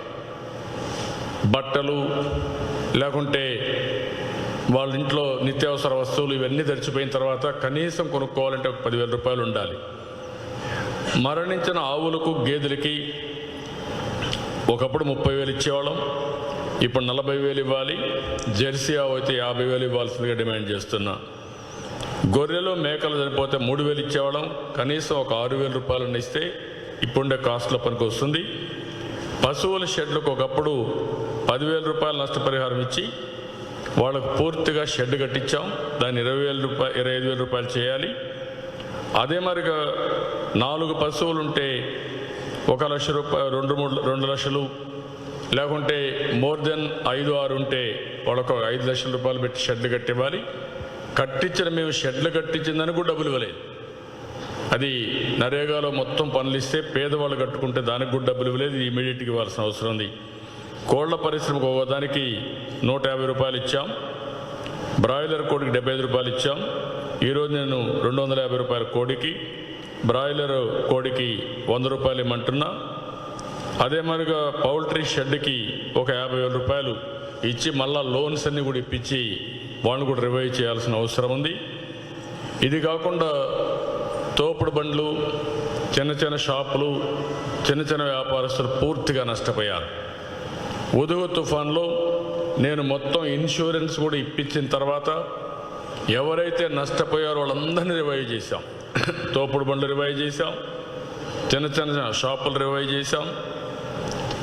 బట్టలు లేకుంటే వాళ్ళ ఇంట్లో నిత్యావసర వస్తువులు ఇవన్నీ తెరిచిపోయిన తర్వాత కనీసం కొనుక్కోవాలంటే ఒక 10,000 రూపాయలు ఉండాలి. మరణించిన ఆవులకు, గేదెలకి ఒకప్పుడు 30,000 ఇచ్చేవాళ్ళం, ఇప్పుడు 40,000 ఇవ్వాలి. జెర్సీ ఆవు అయితే 50,000 ఇవ్వాల్సిందిగా డిమాండ్ చేస్తున్నా. గొర్రెలు, మేకలు చనిపోతే 3,000 ఇచ్చేవాళ్ళం, కనీసం ఒక 6,000 రూపాయలు ఇస్తే ఇప్పుడుండే కాస్ట్లో పనికి వస్తుంది. పశువుల షెడ్లకు ఒకప్పుడు 10,000 రూపాయలు నష్టపరిహారం ఇచ్చి వాళ్ళకు పూర్తిగా షెడ్ కట్టించాం. దాన్ని 25,000 రూపాయలు చేయాలి. అదే మరిగా 4 పశువులు ఉంటే 1 లక్ష రూపాయలు, 2 లక్షలు, లేకుంటే మోర్ దెన్ 5-6 ఉంటే వాళ్ళకు 5 లక్షల రూపాయలు పెట్టి షెడ్లు కట్టివ్వాలి. కట్టించిన మేము షెడ్లు కట్టించిందని కూడా డబ్బులు ఇవ్వలేదు. అది నరేగాలో మొత్తం పనులు ఇస్తే పేదవాళ్ళు కట్టుకుంటే దానికి కూడా డబ్బులు ఇవ్వలేదు. ఇది ఇమీడియట్గా ఇవ్వాల్సిన అవసరం ఉంది. కోళ్ల పరిశ్రమకు ఒకదానికి 150 రూపాయలు ఇచ్చాం. బ్రాయిలర్ కోడికి 75 రూపాయలు ఇచ్చాం. ఈరోజు నేను 250 రూపాయల కోడికి, బ్రాయిలర్ కోడికి 100 రూపాయలు ఇమ్మంటున్నా. అదే మరిగా పౌల్ట్రీ షెడ్కి ఒక 50,000 రూపాయలు ఇచ్చి మళ్ళా లోన్స్ అన్నీ కూడా ఇప్పించి వాళ్ళని కూడా రివైవ్ చేయాల్సిన అవసరం ఉంది. ఇది కాకుండా తోపుడు బండ్లు, చిన్న చిన్న షాపులు, చిన్న చిన్న వ్యాపారస్తులు పూర్తిగా నష్టపోయారు. ఉదుగు తుఫాన్లో నేను మొత్తం ఇన్సూరెన్స్ కూడా ఇప్పించిన తర్వాత ఎవరైతే నష్టపోయారో వాళ్ళందరినీ రివైవ్ చేశాం. తోపుడు బండ్లు రివైవ్ చేశాం, చిన్న చిన్న షాపులు రివైవ్ చేశాం,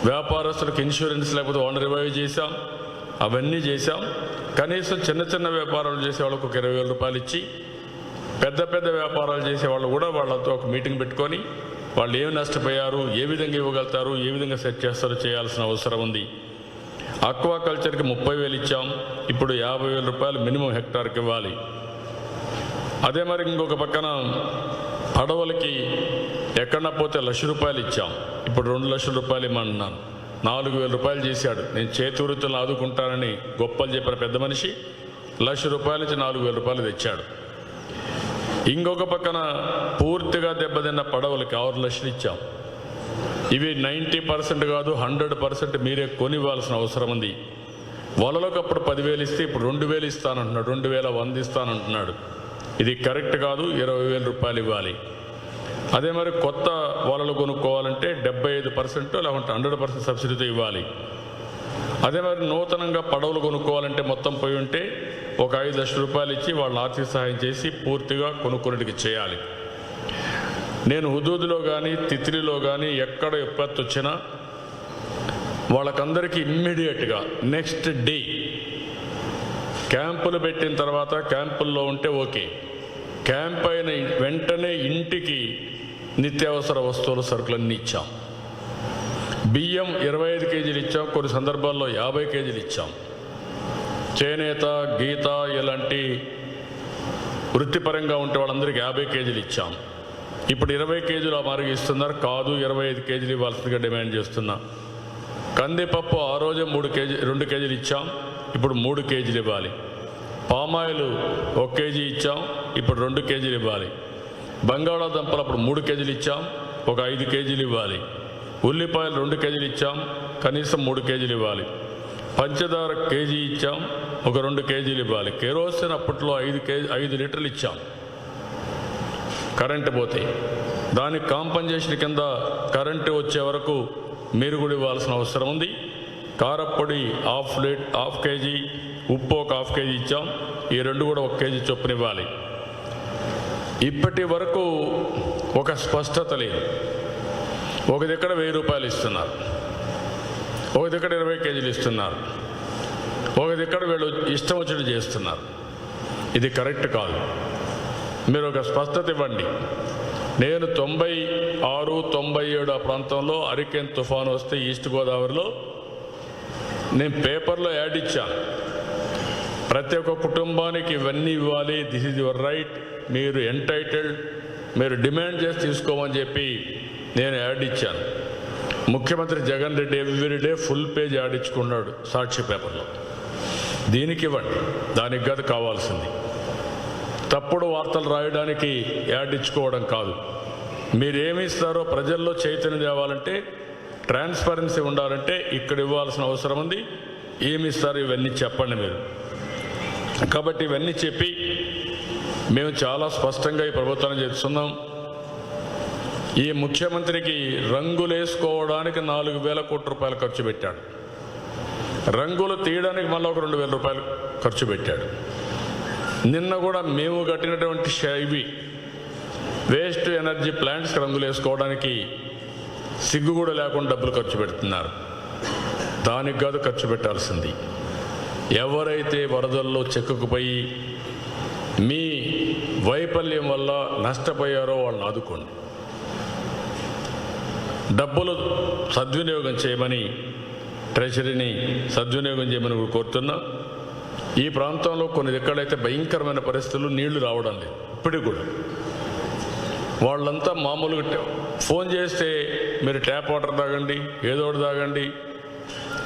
వ్యాపారస్తులకు ఇన్సూరెన్స్ లేకపోతే వాళ్ళని రివైవ్ చేశాం. అవన్నీ చేశాం. కనీసం చిన్న చిన్న వ్యాపారాలు చేసే వాళ్ళకు ఒక 20,000 రూపాయలు ఇచ్చి, పెద్ద పెద్ద వ్యాపారాలు చేసేవాళ్ళు కూడా వాళ్ళతో ఒక మీటింగ్ పెట్టుకొని వాళ్ళు ఏమి నష్టపోయారు, ఏ విధంగా ఇవ్వగలుగుతారు, ఏ విధంగా సెట్ చేస్తారో చేయాల్సిన అవసరం ఉంది. ఆక్వాకల్చర్కి 30,000 ఇచ్చాం. ఇప్పుడు 50,000 రూపాయలు మినిమం హెక్టార్కి ఇవ్వాలి. అదే మరి ఇంకొక పక్కన పడవలకి ఎక్కడన్నా పోతే 1 లక్ష రూపాయలు ఇచ్చాం. ఇప్పుడు 2 లక్షల రూపాయలు ఇమ్మన్నాను. 4,000 రూపాయలు చేశాడు. నేను చేతి వృత్తులను ఆదుకుంటానని గొప్పలు చెప్పిన పెద్ద మనిషి 1 లక్ష రూపాయల నుంచి 4,000 రూపాయలు తెచ్చాడు. ఇంకొక పక్కన పూర్తిగా దెబ్బతిన్న పడవలకి 6 లక్షలు ఇచ్చాం. ఇవి 90% కాదు, 100% మీరే కొనివ్వాల్సిన అవసరం ఉంది. వలలకు అప్పుడు 10,000 ఇస్తే ఇప్పుడు 2,000 ఇస్తానంటున్నాడు, 2,100 ఇస్తానంటున్నాడు. ఇది కరెక్ట్ కాదు. 20,000 రూపాయలు ఇవ్వాలి. అదే మరి కొత్త వలలు కొనుక్కోవాలంటే 75% లేకుంటే 100% సబ్సిడీతో ఇవ్వాలి. అదే మరి నూతనంగా పడవలు కొనుక్కోవాలంటే మొత్తం పోయి ఉంటే ఒక 5 లక్షల రూపాయలు ఇచ్చి వాళ్ళ ఆర్థిక సహాయం చేసి పూర్తిగా కొనుక్కునేటికి చేయాలి. నేను హుదూదులో కానీ తిత్రిలో కానీ ఎక్కడ విపత్తు వచ్చినా వాళ్ళకందరికీ ఇమ్మీడియట్గా నెక్స్ట్ డే క్యాంపులు పెట్టిన తర్వాత క్యాంపుల్లో ఉంటే ఓకే, క్యాంప్ అయిన వెంటనే ఇంటికి నిత్యావసర వస్తువులు సరుకులన్నీ ఇచ్చాం. బియ్యం 25 కేజీలు ఇచ్చాం, కొన్ని సందర్భాల్లో 50 కేజీలు ఇచ్చాం. చేనేత, గీత ఇలాంటి వృత్తిపరంగా ఉంటే వాళ్ళందరికీ 50 కేజీలు ఇచ్చాం. ఇప్పుడు 20 కేజీలు ఆ మారిగా ఇస్తున్నారు. కాదు, 25 కేజీలు ఇవ్వాల్సిందిగా డిమాండ్ చేస్తున్నా. కందిపప్పు ఆ రోజే 2 కేజీలు ఇచ్చాం, ఇప్పుడు 3 కేజీలు ఇవ్వాలి. పామాయిల్ 1 కేజీ ఇచ్చాం, ఇప్పుడు 2 కేజీలు ఇవ్వాలి. బంగాళాదుంపలు అప్పుడు 3 కేజీలు ఇచ్చాం, ఒక 5 కేజీలు ఇవ్వాలి. ఉల్లిపాయలు 2 కేజీలు ఇచ్చాం, కనీసం 3 కేజీలు ఇవ్వాలి. పంచదార కేజీ ఇచ్చాం, ఒక 2 కేజీలు ఇవ్వాలి. కెరోసిన్ అప్పట్లో 5 లీటర్లు ఇచ్చాం. కరెంటు పోతే దానికి కాంపన్సేషన్ కింద కరెంటు వచ్చే వరకు మీరు కూడా ఇవ్వాల్సిన అవసరం ఉంది. కారప్పొడి హాఫ్ కేజీ, ఉప్పు ఒక 1/2 కేజీ ఇచ్చాం. ఈ 2 కూడా 1 కేజీ చొప్పున ఇవ్వాలి. ఇప్పటి వరకు ఒక స్పష్టత లేదు. ఒక దగ్గర 1000 రూపాయలు ఇస్తున్నారు, ఒక దగ్గర 20 కేజీలు ఇస్తున్నారు, ఒక దగ్గర వీళ్ళు ఇష్టం వచ్చినట్టు చేస్తున్నారు. ఇది కరెక్ట్ కాదు. మీరు ఒక స్పష్టత ఇవ్వండి. నేను 96, 97 ఆ ప్రాంతంలో హరికేన్ తుఫాను వస్తే ఈస్ట్ గోదావరిలో నేను పేపర్లో యాడ్ ఇచ్చాను. ప్రతి ఒక్క కుటుంబానికి ఇవన్నీ ఇవ్వాలి, దిస్ ఈజ్ యువర్ రైట్, మీరు ఎంటైటిల్డ్, మీరు డిమాండ్ చేసి తీసుకోమని చెప్పి నేను యాడ్ ఇచ్చాను. ముఖ్యమంత్రి Jagan Reddy everyday full page ad ఇచ్చుకున్నాడు సాక్షి పేపర్లో. దీనికి ఇవ్వండి, దానికి కాదు కావాల్సింది. తప్పుడు వార్తలు రాయడానికి యాడ్ ఇచ్చుకోవడం కాదు. మీరేమి ఇస్తారో ప్రజల్లో చైతన్యం తేవాలంటే, ట్రాన్స్పరెన్సీ ఉండాలంటే ఇక్కడ ఇవ్వాల్సిన అవసరం ఉంది. ఏమి ఇస్తారో ఇవన్నీ చెప్పండి మీరు. కాబట్టి ఇవన్నీ చెప్పి మేము చాలా స్పష్టంగా ఈ ప్రభుత్వాన్ని చేస్తున్నాం. ఈ ముఖ్యమంత్రికి రంగులేసుకోవడానికి 4,000 కోట్ల రూపాయలు ఖర్చు పెట్టాడు. రంగులు తీయడానికి మళ్ళీ ఒక 2,000 రూపాయలు ఖర్చు పెట్టాడు. నిన్న కూడా మేము కట్టినటువంటి ఇవి వేస్ట్ ఎనర్జీ ప్లాంట్స్కి రంగులు వేసుకోవడానికి సిగ్గు కూడా లేకుండా డబ్బులు ఖర్చు పెడుతున్నారు. దానికి కాదు ఖర్చు పెట్టాల్సింది. ఎవరైతే వరదల్లో చిక్కుకుపోయి మీ వైఫల్యం వల్ల నష్టపోయారో వాళ్ళని ఆదుకోండి. డబ్బులు సద్వినియోగం చేయమని, ట్రెజరీని సద్వినియోగం చేయమని కోరుతున్నా. ఈ ప్రాంతంలో కొన్ని ఎక్కడైతే భయంకరమైన పరిస్థితులు, నీళ్లు రావడం లేదు ఇప్పటికి కూడా. వాళ్ళంతా మామూలుగా ఫోన్ చేస్తే మీరు ట్యాప్ వాటర్ తాగండి, ఏదో ఒకటి తాగండి.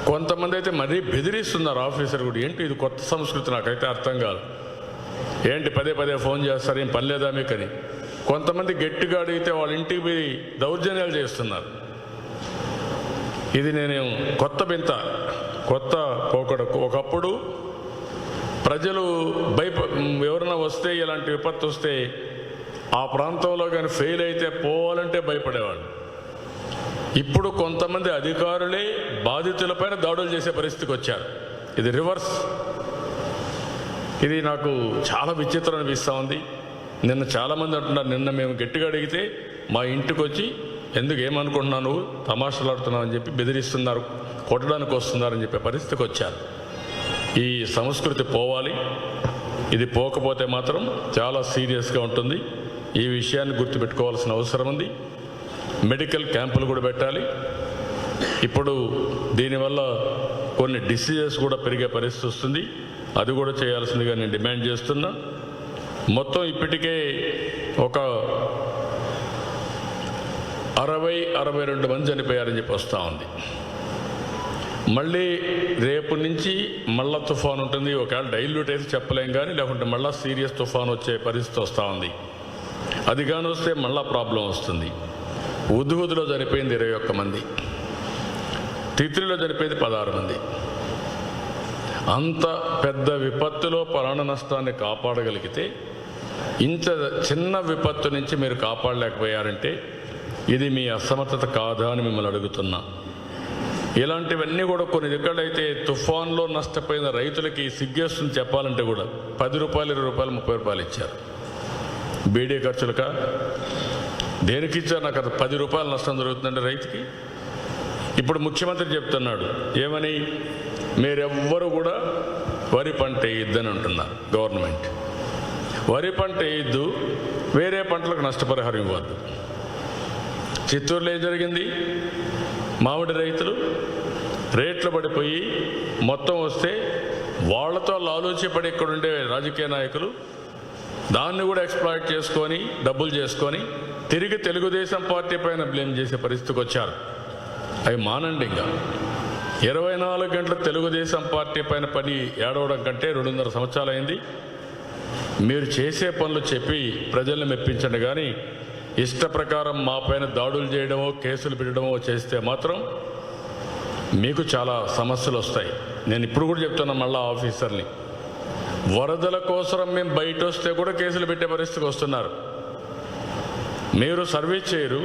కొంతమంది అయితే మరీ బెదిరిస్తున్నారు ఆఫీసర్ కూడా. ఏంటి ఇది కొత్త సంస్కృతి, నాకైతే అర్థం కాదు. ఏంటి పదే ఫోన్ చేస్తారు, ఏం పని లేదా మీకని. కొంతమంది గట్టిగా అడిగితే వాళ్ళ ఇంటికి పోయి దౌర్జన్యాలు చేస్తున్నారు. ఇది నేను కొత్త పోకడకు. ఒకప్పుడు ప్రజలు ఎవరైనా వస్తే, ఇలాంటి విపత్తు వస్తే ఆ ప్రాంతంలో కానీ ఫెయిల్ అయితే పోవాలంటే భయపడేవాళ్ళు. ఇప్పుడు కొంతమంది అధికారులే బాధితులపైన దాడులు చేసే పరిస్థితికి వచ్చారు. ఇది రివర్స్. ఇది నాకు చాలా విచిత్రం అనిపిస్తూ ఉంది. నిన్న చాలామంది అంటున్నారు, నిన్న మేము గట్టిగా అడిగితే మా ఇంటికి వచ్చి ఎందుకు ఏమనుకుంటున్నావు, నువ్వు తమాషలాడుతున్నావు అని చెప్పి బెదిరిస్తున్నారు, కొట్టడానికి వస్తున్నారని చెప్పే పరిస్థితికి వచ్చారు. ఈ సంస్కృతి పోవాలి. ఇది పోకపోతే మాత్రం చాలా సీరియస్గా ఉంటుంది. ఈ విషయాన్ని గుర్తుపెట్టుకోవాల్సిన అవసరం ఉంది. మెడికల్ క్యాంపులు కూడా పెట్టాలి. ఇప్పుడు దీనివల్ల కొన్ని డిసీజెస్ కూడా పెరిగే పరిస్థితి వస్తుంది. అది కూడా చేయాల్సిందిగా నేను డిమాండ్ చేస్తున్నా. మొత్తం ఇప్పటికే ఒక 62 మంది చనిపోయారని చెప్పి వస్తూ ఉంది. మళ్ళీ రేపు నుంచి మళ్ళా తుఫాన్ ఉంటుంది. ఒకవేళ డైల్యూట్ అయితే చెప్పలేం కానీ, లేకుంటే మళ్ళీ సీరియస్ తుఫాన్ వచ్చే పరిస్థితి వస్తూ ఉంది. అది కానీ వస్తే మళ్ళా ప్రాబ్లం వస్తుంది. ఉద్హుద్లో చనిపోయింది 21 మంది, తిత్రిలో చనిపోయింది 16 మంది. అంత పెద్ద విపత్తులో ప్రాణ నష్టాన్ని కాపాడగలిగితే, ఇంత చిన్న విపత్తు నుంచి మీరు కాపాడలేకపోయారంటే ఇది మీ అసమర్థత కాదా అని మిమ్మల్ని అడుగుతున్నా. ఇలాంటివన్నీ కూడా కొన్ని ఎక్కడైతే తుఫాన్లో నష్టపోయిన రైతులకి సిగ్గేస్తుంది చెప్పాలంటే కూడా 10 రూపాయలు, 20 రూపాయలు, 30 రూపాయలు ఇచ్చారు. బీడీ ఖర్చులకా దేనికి ఇచ్చారు? నాకు 10 రూపాయలు నష్టం జరుగుతుందంటే రైతుకి ఇప్పుడు ముఖ్యమంత్రి చెప్తున్నాడు ఏమని, మీరెవ్వరూ కూడా వరి పంట వేయొద్దని అంటున్నారు గవర్నమెంట్. వరి పంట వేయొద్దు, వేరే పంటలకు నష్టపరిహారం ఇవ్వద్దు. చిత్తూరులో ఏం జరిగింది, మామిడి రైతులు రేట్లు పడిపోయి మొత్తం వస్తే వాళ్లతో ఆలోచించబడి ఇక్కడ ఉండే రాజకీయ నాయకులు దాన్ని కూడా ఎక్స్ప్లాయిట్ చేసుకొని డబ్బులు చేసుకొని తిరిగి తెలుగుదేశం పార్టీ పైన బ్లేమ్ చేసే పరిస్థితికి వచ్చారు. అవి మానండి. ఇంకా 24 గంటలు తెలుగుదేశం పార్టీ పైన పని ఏడవడం కంటే 2.5 సంవత్సరాలు అయింది. మీరు చేసే పనులు చెప్పి ప్రజల్ని మెప్పించండి, కానీ ఇష్ట ప్రకారం మా పైన దాడులు చేయడమో కేసులు పెట్టడమో చేస్తే మాత్రం మీకు చాలా సమస్యలు వస్తాయి. నేను ఇప్పుడు కూడా చెప్తున్నా మళ్ళా ఆఫీసర్ని, వరదల కోసం మేము బయట వస్తే కూడా కేసులు పెట్టే పరిస్థితికి వస్తున్నారు. మీరు సర్వీస్ చేయరు,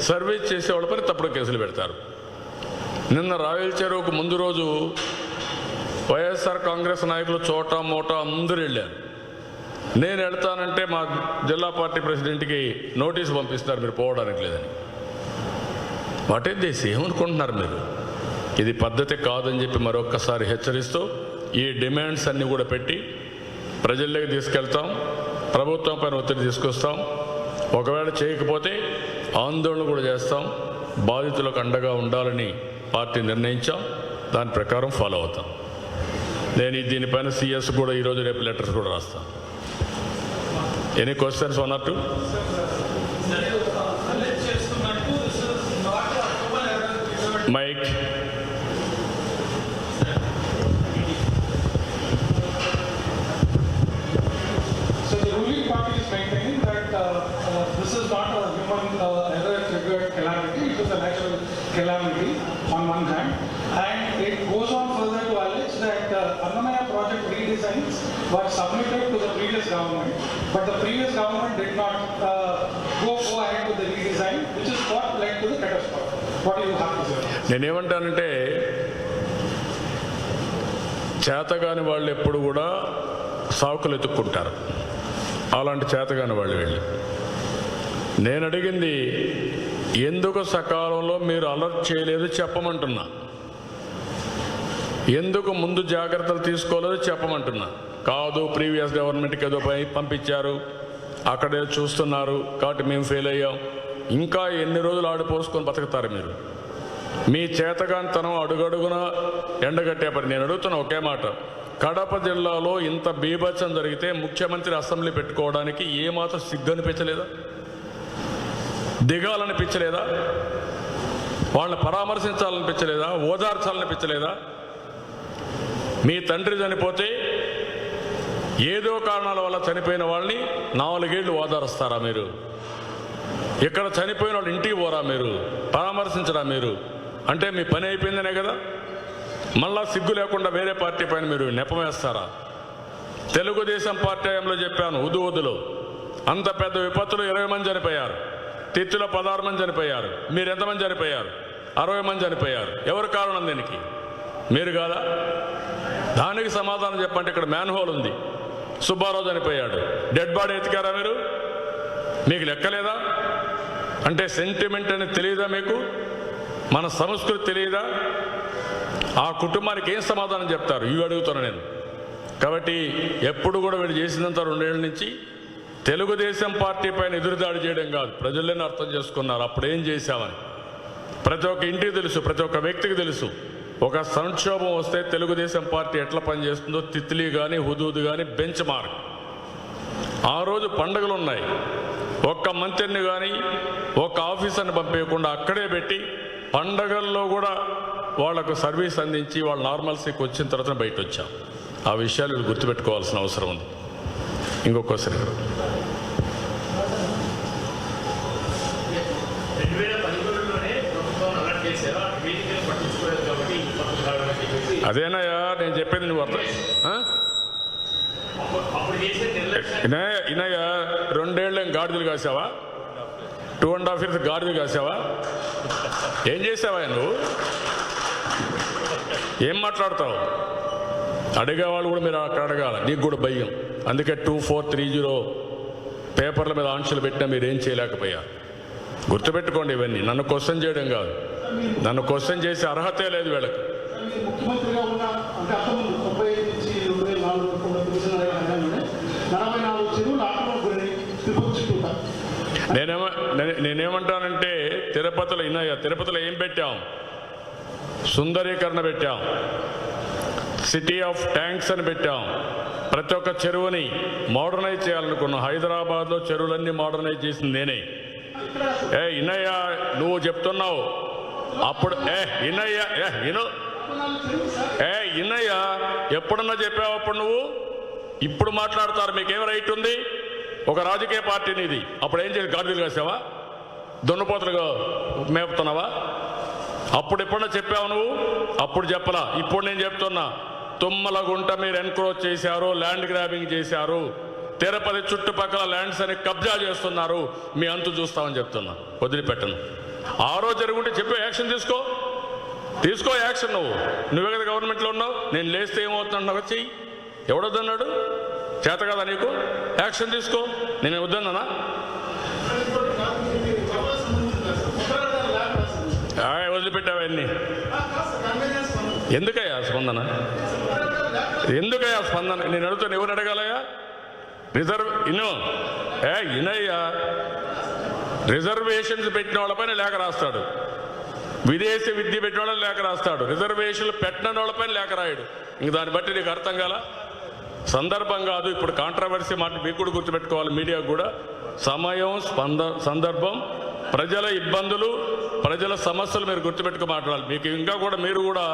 సర్వీస్ చేసేవాళ్ళ పని తప్పుడు కేసులు పెడతారు. నిన్న రాయల చెరువుకు ముందు రోజు వైఎస్ఆర్ కాంగ్రెస్ నాయకులు చోటా మోటా అందరూ వెళ్ళారు. నేను వెళ్తానంటే మా జిల్లా పార్టీ ప్రెసిడెంట్కి నోటీసు పంపిస్తారు మీరు పోవడానికి లేదని. What is this? ఏమనుకుంటున్నారు మీరు? ఇది పద్ధతి కాదని చెప్పి మరొక్కసారి హెచ్చరిస్తూ ఈ డిమాండ్స్ అన్నీ కూడా పెట్టి ప్రజల్లోకి తీసుకెళ్తాం, ప్రభుత్వం పైన ఒత్తిడి తీసుకొస్తాం. ఒకవేళ చేయకపోతే ఆందోళన కూడా చేస్తాం. బాధితులకు అండగా ఉండాలని పార్టీ నిర్ణయించాం, దాని ప్రకారం ఫాలో అవుతాం. నేను దీనిపైన సిఎస్ కూడా ఈరోజు రేపు లెటర్స్ కూడా రాస్తాను. Any questions one or two? Mike. So the ruling party is maintaining that this is not a human error-triggered calamity, it is a natural calamity on one hand, and it goes on further to allege that Annamaya project redesigns were submitted to the previous government, but the previous government did not go ahead with the redesign, which is what led to the catastrophe. What do you have to say? నేనేమంటానంటే, చేతగాని వాళ్ళు ఎప్పుడు కూడా సాకులు ఎత్తుక్కుంటారు. అలాంటి చేతగాని వాళ్ళు వెళ్ళి నేను అడిగింది ఎందుకు సకాలంలో మీరు అలర్ట్ చేయలేదు చెప్పమంటున్నా, ఎందుకు ముందు జాగ్రత్తలు తీసుకోలేదు చెప్పమంటున్నా. కాదు ప్రీవియస్ గవర్నమెంట్కి ఏదో పంపించారు, అక్కడే చూస్తున్నారు కాబట్టి మేము ఫెయిల్ అయ్యాం. ఇంకా ఎన్ని రోజులు ఆడిపోసుకొని బతుకుతారు మీరు? మీ చేతగానితనం అడుగడుగున ఎండగట్టే పని. నేను అడుగుతున్నా ఒకే మాట, కడప జిల్లాలో ఇంత బీభత్సం జరిగితే ముఖ్యమంత్రి అసెంబ్లీ పెట్టుకోవడానికి ఏమాత్రం సిగ్గు అనిపించలేదా? దిగాలనిపించలేదా? వాళ్ళని పరామర్శించాలనిపించలేదా? ఓదార్చాలనిపించలేదా? మీ తండ్రి చనిపోతే ఏదో కారణాల వల్ల చనిపోయిన వాళ్ళని 4 ఏళ్ళు ఓదారుస్తారా మీరు? ఇక్కడ చనిపోయిన వాళ్ళు ఇంటికి పోరా మీరు? పరామర్శించరా మీరు? అంటే మీ పని అయిపోయిందనే కదా. మళ్ళా సిగ్గు లేకుండా వేరే పార్టీ పైన మీరు నెపం వేస్తారా? తెలుగుదేశం పార్టీ హయాంలో చెప్పాను, ఉదులో అంత పెద్ద విపత్తులు 20 మంది చనిపోయారు, తిత్తిలో 16 మంది చనిపోయారు. మీరు ఎంతమంది చనిపోయారు? 60 మంది చనిపోయారు. ఎవరు కారణం దీనికి? మీరు కాదా? దానికి సమాధానం చెప్పంటే ఇక్కడ మ్యాన్ హోల్ ఉంది, సుబ్బారావు చనిపోయాడు, డెడ్ బాడీ ఎత్తికారా మీరు? మీకు లెక్కలేదా? అంటే సెంటిమెంట్ అని తెలియదా మీకు? మన సంస్కృతి తెలియదా? ఆ కుటుంబానికి ఏం సమాధానం చెప్తారు? ఇవి అడుగుతున్నా నేను. కాబట్టి ఎప్పుడు కూడా వీళ్ళు చేసినంత 2 ఏళ్ళ నుంచి తెలుగుదేశం పార్టీ పైన ఎదురుదాడి చేయడం కాదు, ప్రజల్లోనే అర్థం చేసుకున్నారు అప్పుడేం చేశామని. ప్రతి ఒక్క ఇంటికి తెలుసు, ప్రతి ఒక్క వ్యక్తికి తెలుసు. ఒక సంక్షోభం వస్తే తెలుగుదేశం పార్టీ ఎట్లా పనిచేస్తుందో తిత్లీ కానీ హుదూద్ కానీ బెంచ్ మార్క్. ఆ రోజు పండుగలు ఉన్నాయి, ఒక్క మంత్రిని కానీ ఒక్క ఆఫీసర్ని పంపించకుండా అక్కడే పెట్టి పండగల్లో కూడా వాళ్లకు సర్వీస్ అందించి వాళ్ళు నార్మల్సీకి వచ్చిన తర్వాత బయట వచ్చాం. ఆ విషయాలు గుర్తుపెట్టుకోవాల్సిన అవసరం ఉంది. ఇంకొకసారి అదేనాయా నేను చెప్పేది, నువ్వు అర్థం ఇనయ్యా. 2 ఏళ్ళు గాడిదలు కాసావా? 2.5 years గాడిదలు కాసావా? ఏం చేసావా నువ్వు? ఏం మాట్లాడతావు? అడిగేవాళ్ళు కూడా మీరు అక్కడ అడగాల, నీకు కూడా భయం. అందుకే 2430 పేపర్ల మీద ఆంక్షలు పెట్టినా మీరేం చేయలేకపోయారు. గుర్తుపెట్టుకోండి ఇవన్నీ, నన్ను క్వశ్చన్ చేయడం కాదు. నన్ను క్వశ్చన్ చేసే అర్హతే లేదు వీళ్ళకి. మీరు ముఖ్యమంత్రిగా ఉన్న అంటే అంతకుముందు 95 నుంచి 2004 వరకు ఉన్న డివిజన్ హయాంలోనే 44 చెరువులు ఆక్రమణ గురై తిరుపతి చుట్టూ. నేనేమంటానంటే తిరుపతిలో ఏం పెట్టాం? సుందరీకరణ పెట్టాం, సిటీ ఆఫ్ ట్యాంక్స్ అని పెట్టాం, ప్రతి ఒక్క చెరువుని మోడర్నైజ్ చేయాలనుకున్నాం. హైదరాబాద్లో చెరువులన్నీ మోడర్నైజ్ చేసింది నేనే. ఇన్నయ్య నువ్వు చెప్తున్నావు అప్పుడు ఇన్నయ్య ఎప్పుడన్నా చెప్పావు అప్పుడు నువ్వు? ఇప్పుడు మాట్లాడతారు, మీకేం రైట్ ఉంది? ఒక రాజకీయ పార్టీని ఇది అప్పుడు ఏం చేసి గాడిదలు కాసావా? దున్నపోతలుగా మేపుతున్నావా? అప్పుడు ఎప్పుడన్నా చెప్పావు నువ్వు? అప్పుడు చెప్పలా. ఇప్పుడు నేను చెప్తున్నా, తుమ్మలగుంట మీరు ఎన్క్రోచ్ చేశారు, ల్యాండ్ గ్రాబింగ్ చేశారు, తిరుపతి చుట్టుపక్కల ల్యాండ్స్ అని కబ్జా చేస్తున్నారు, మీ అంతు చూస్తామని చెప్తున్నా. వదిలిపెట్టను. ఆ రోజు జరుగుంటే చెప్పే యాక్షన్ తీసుకో యాక్షన్. నువ్వే కదా గవర్నమెంట్లో ఉన్నావు. నేను లేస్తే ఏమవుతున్నావు చెయ్యి. ఎవడొద్దన్నాడు? చేత కదా నీకు? యాక్షన్ తీసుకో. నేను వద్దన్నానా? వదిలిపెట్టావన్నీ. ఎందుకయ్యా స్పందన? నేను అడుగుతాను, ఎవరు అడగాలయ్యా? ఇనయ్యా రిజర్వేషన్స్ పెట్టిన వాళ్ళపైన లేఖ రాస్తాడు, విదేశీ విద్య పెట్టిన వాళ్ళని లేఖ రాస్తాడు, రిజర్వేషన్లు పెట్టిన వాళ్ళపైన లేఖ రాయడు. ఇంక దాన్ని బట్టి నీకు అర్థం కాల? సందర్భం కాదు. ఇప్పుడు కాంట్రవర్సీ మాట మీకు కూడా గుర్తుపెట్టుకోవాలి, మీడియా కూడా. సమయం, సందర్భం, ప్రజల ఇబ్బందులు, ప్రజల సమస్యలు మీరు గుర్తుపెట్టుకు మాట్లాడాలి. మీకు ఇంకా కూడా మీరు కూడా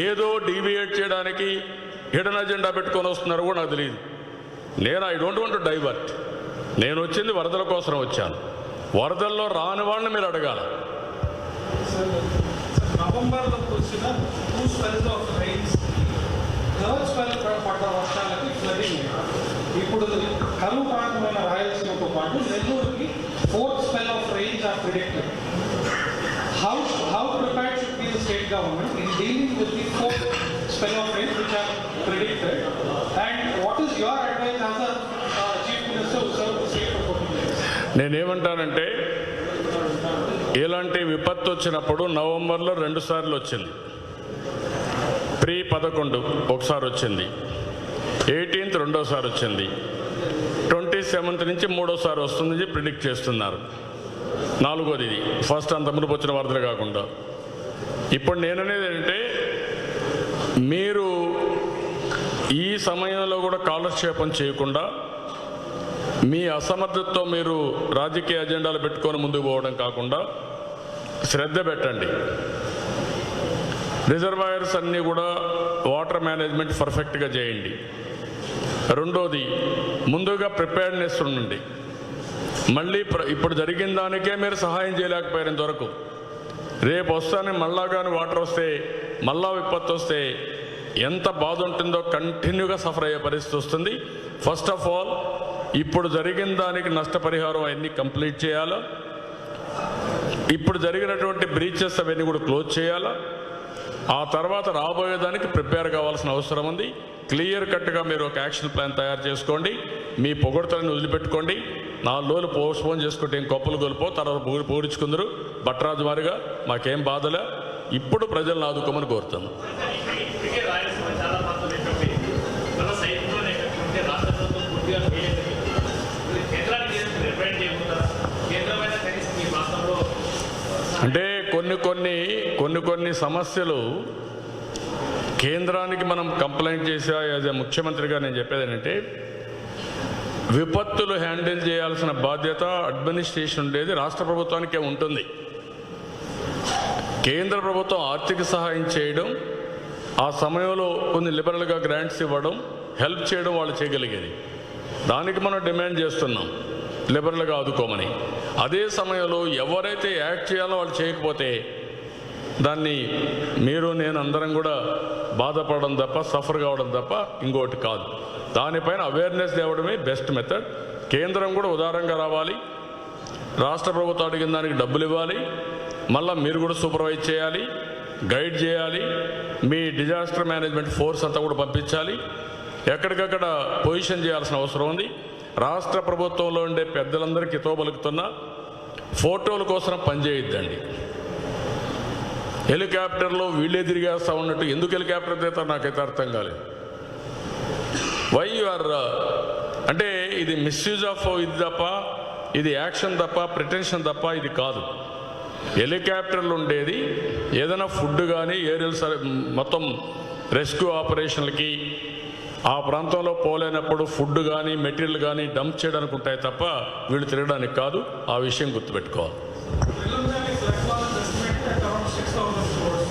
ఏదో డీవియేట్ చేయడానికి హిడెన్ అజెండా పెట్టుకొని వస్తున్నారు కూడా నాకు తెలియదు. I don't want to divert. నేను వచ్చింది వరదల కోసం వచ్చాను. వరదల్లో రాని వాళ్ళని మీరు అడగాల. నవంబర్లో వచ్చిన 2 spells of rains, third spell పడ్డ వర్షాలకి ఫ్లడింగ్. ఇప్పుడు కరువు ప్రాంతమైన రాయలసీమతో పాటు నెల్లూరుకి 4th spell of rains are predicted. How prepared should be the state government in dealing with the 4th spell of rains which are predicted, and what is your advice as a chief minister who served the state for 14 years? నేనేమంటానంటే, ఇలాంటి విపత్తు వచ్చినప్పుడు నవంబర్లో 2 సార్లు వచ్చింది. ప్రీ-11 ఒకసారి వచ్చింది, 18th రెండోసారి వచ్చింది, 27th నుంచి 3వసారి వస్తుంది ప్రిడిక్ట్ చేస్తున్నారు. 4వది ఇది. ఫస్ట్ అంత ముందు వచ్చిన వరదలు కాకుండా. ఇప్పుడు నేననేది ఏంటంటే, మీరు ఈ సమయంలో కూడా కాలక్షేపం చేయకుండా మీ అసమర్థతతో మీరు రాజకీయ అజెండాలు పెట్టుకొని ముందుకు పోవడం కాకుండా శ్రద్ధ పెట్టండి. రిజర్వాయర్స్ అన్నీ కూడా వాటర్ మేనేజ్మెంట్ పర్ఫెక్ట్గా చేయండి. రెండోది, ముందుగా ప్రిపేర్డ్నెస్ ఉండండి. మళ్ళీ ఇప్పుడు జరిగిన దానికే మీరు సహాయం చేయలేకపోయారు ఇంతవరకు. రేపు వస్తానే మళ్ళా కానీ వాటర్ వస్తే, మళ్ళా విపత్తు వస్తే ఎంత బాధ ఉంటుందో కంటిన్యూగా సఫర్ అయ్యే పరిస్థితి వస్తుంది. ఫస్ట్ ఆఫ్ ఆల్ ఇప్పుడు జరిగిన దానికి నష్టపరిహారం అవన్నీ కంప్లీట్ చేయాలా. ఇప్పుడు జరిగినటువంటి బ్రీచెస్ అవన్నీ కూడా క్లోజ్ చేయాలా. ఆ తర్వాత రాబోయేదానికి ప్రిపేర్ కావాల్సిన అవసరం ఉంది. క్లియర్ కట్గా మీరు ఒక యాక్షన్ ప్లాన్ తయారు చేసుకోండి. మీ పొగడ్తలను వదిలిపెట్టుకోండి. 4 రోజులు పోస్ట్పోన్ చేసుకుంటే ఏం కొప్పలు గొలిపో, తర్వాత పూరించుకుందరు బట్రాజు వారిగా. మాకేం బాధలే. ఇప్పుడు ప్రజలను ఆదుకోమని కోరుతాను. అంటే కొన్ని సమస్యలు కేంద్రానికి మనం కంప్లైంట్ చేసా. యాజ్ ఎ ముఖ్యమంత్రిగా నేను చెప్పేది ఏంటంటే, విపత్తులు హ్యాండిల్ చేయాల్సిన బాధ్యత అడ్మినిస్ట్రేషన్ ఉండేది రాష్ట్ర ప్రభుత్వానికే ఉంటుంది. కేంద్ర ప్రభుత్వం ఆర్థిక సహాయం చేయడం, ఆ సమయంలో కొన్ని లిబరల్గా గ్రాంట్స్ ఇవ్వడం, హెల్ప్ చేయడం వాళ్ళు చేయగలిగేది. దానికి మనం డిమాండ్ చేస్తున్నాం లిబరల్గా ఆదుకోమని. అదే సమయంలో ఎవరైతే యాక్ట్ చేయాలో వాళ్ళు చేయకపోతే దాన్ని మీరు నేను అందరం కూడా బాధపడడం తప్ప, సఫర్ కావడం తప్ప ఇంకోటి కాదు. దానిపైన అవేర్నెస్ తేవడమే బెస్ట్ మెథడ్. కేంద్రం కూడా ఉదారంగా రావాలి. రాష్ట్ర ప్రభుత్వం అడిగిన దానికి డబ్బులు ఇవ్వాలి. మళ్ళీ మీరు కూడా సూపర్వైజ్ చేయాలి, గైడ్ చేయాలి. మీ డిజాస్టర్ మేనేజ్మెంట్ ఫోర్స్ అంతా కూడా పంపించాలి. ఎక్కడికక్కడ పొజిషన్ చేయాల్సిన అవసరం ఉంది. రాష్ట్ర ప్రభుత్వంలో ఉండే పెద్దలందరికీ తో పలుకుతున్నా, ఫోటోల కోసం పనిచేయొద్దండి. హెలికాప్టర్లో వీళ్ళే తిరిగేస్తా ఉన్నట్టు ఎందుకు హెలికాప్టర్ తీస్తారు నాకైతే అర్థం కాలేదు. వై యు ఆర్ అంటే ఇది మిస్యూజ్ ఆఫ్ ఇది తప్ప, ఇది యాక్షన్ తప్ప, ప్రిటెన్షన్ తప్ప ఇది కాదు. హెలికాప్టర్లు ఉండేది ఏదైనా ఫుడ్ కానీ ఏరియల్ మొత్తం రెస్క్యూ ఆపరేషన్లకి ఆ ప్రాంతంలో పోలేనప్పుడు ఫుడ్ కానీ మెటీరియల్ కానీ డంప్ చేయడానికి ఉంటాయి తప్ప వీళ్ళు తిరగడానికి కాదు. ఆ విషయం గుర్తుపెట్టుకోవాలి. Preliminary flood was estimated at around 6,000 crores.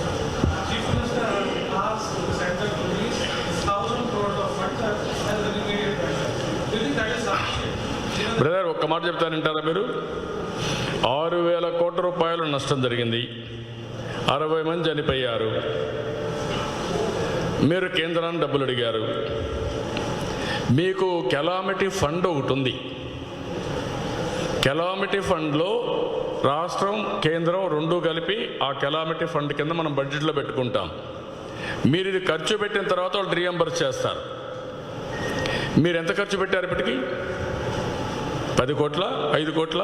Chief Minister asked the center to release 1,000 crores of funds as an immediate measure. Do you think that is sufficient? Brother ఒక్క మాట చెప్తానంటారా మీరు? 6,000 కోట్ల రూపాయలు నష్టం జరిగింది, 60 మంది చనిపోయారు. మీరు కేంద్రాన్ని డబ్బులు అడిగారు. మీకు కెలామిటీ ఫండ్ ఒకటి ఉంది. కెలామిటీ ఫండ్లో రాష్ట్రం కేంద్రం రెండూ కలిపి ఆ కెలామిటీ ఫండ్ కింద మనం బడ్జెట్లో పెట్టుకుంటాం. మీరు ఇది ఖర్చు పెట్టిన తర్వాత వాళ్ళు రీఎంబర్స్ చేస్తారు. మీరు ఎంత ఖర్చు పెట్టారు ఇప్పటికీ? 10 కోట్ల, 5 కోట్ల?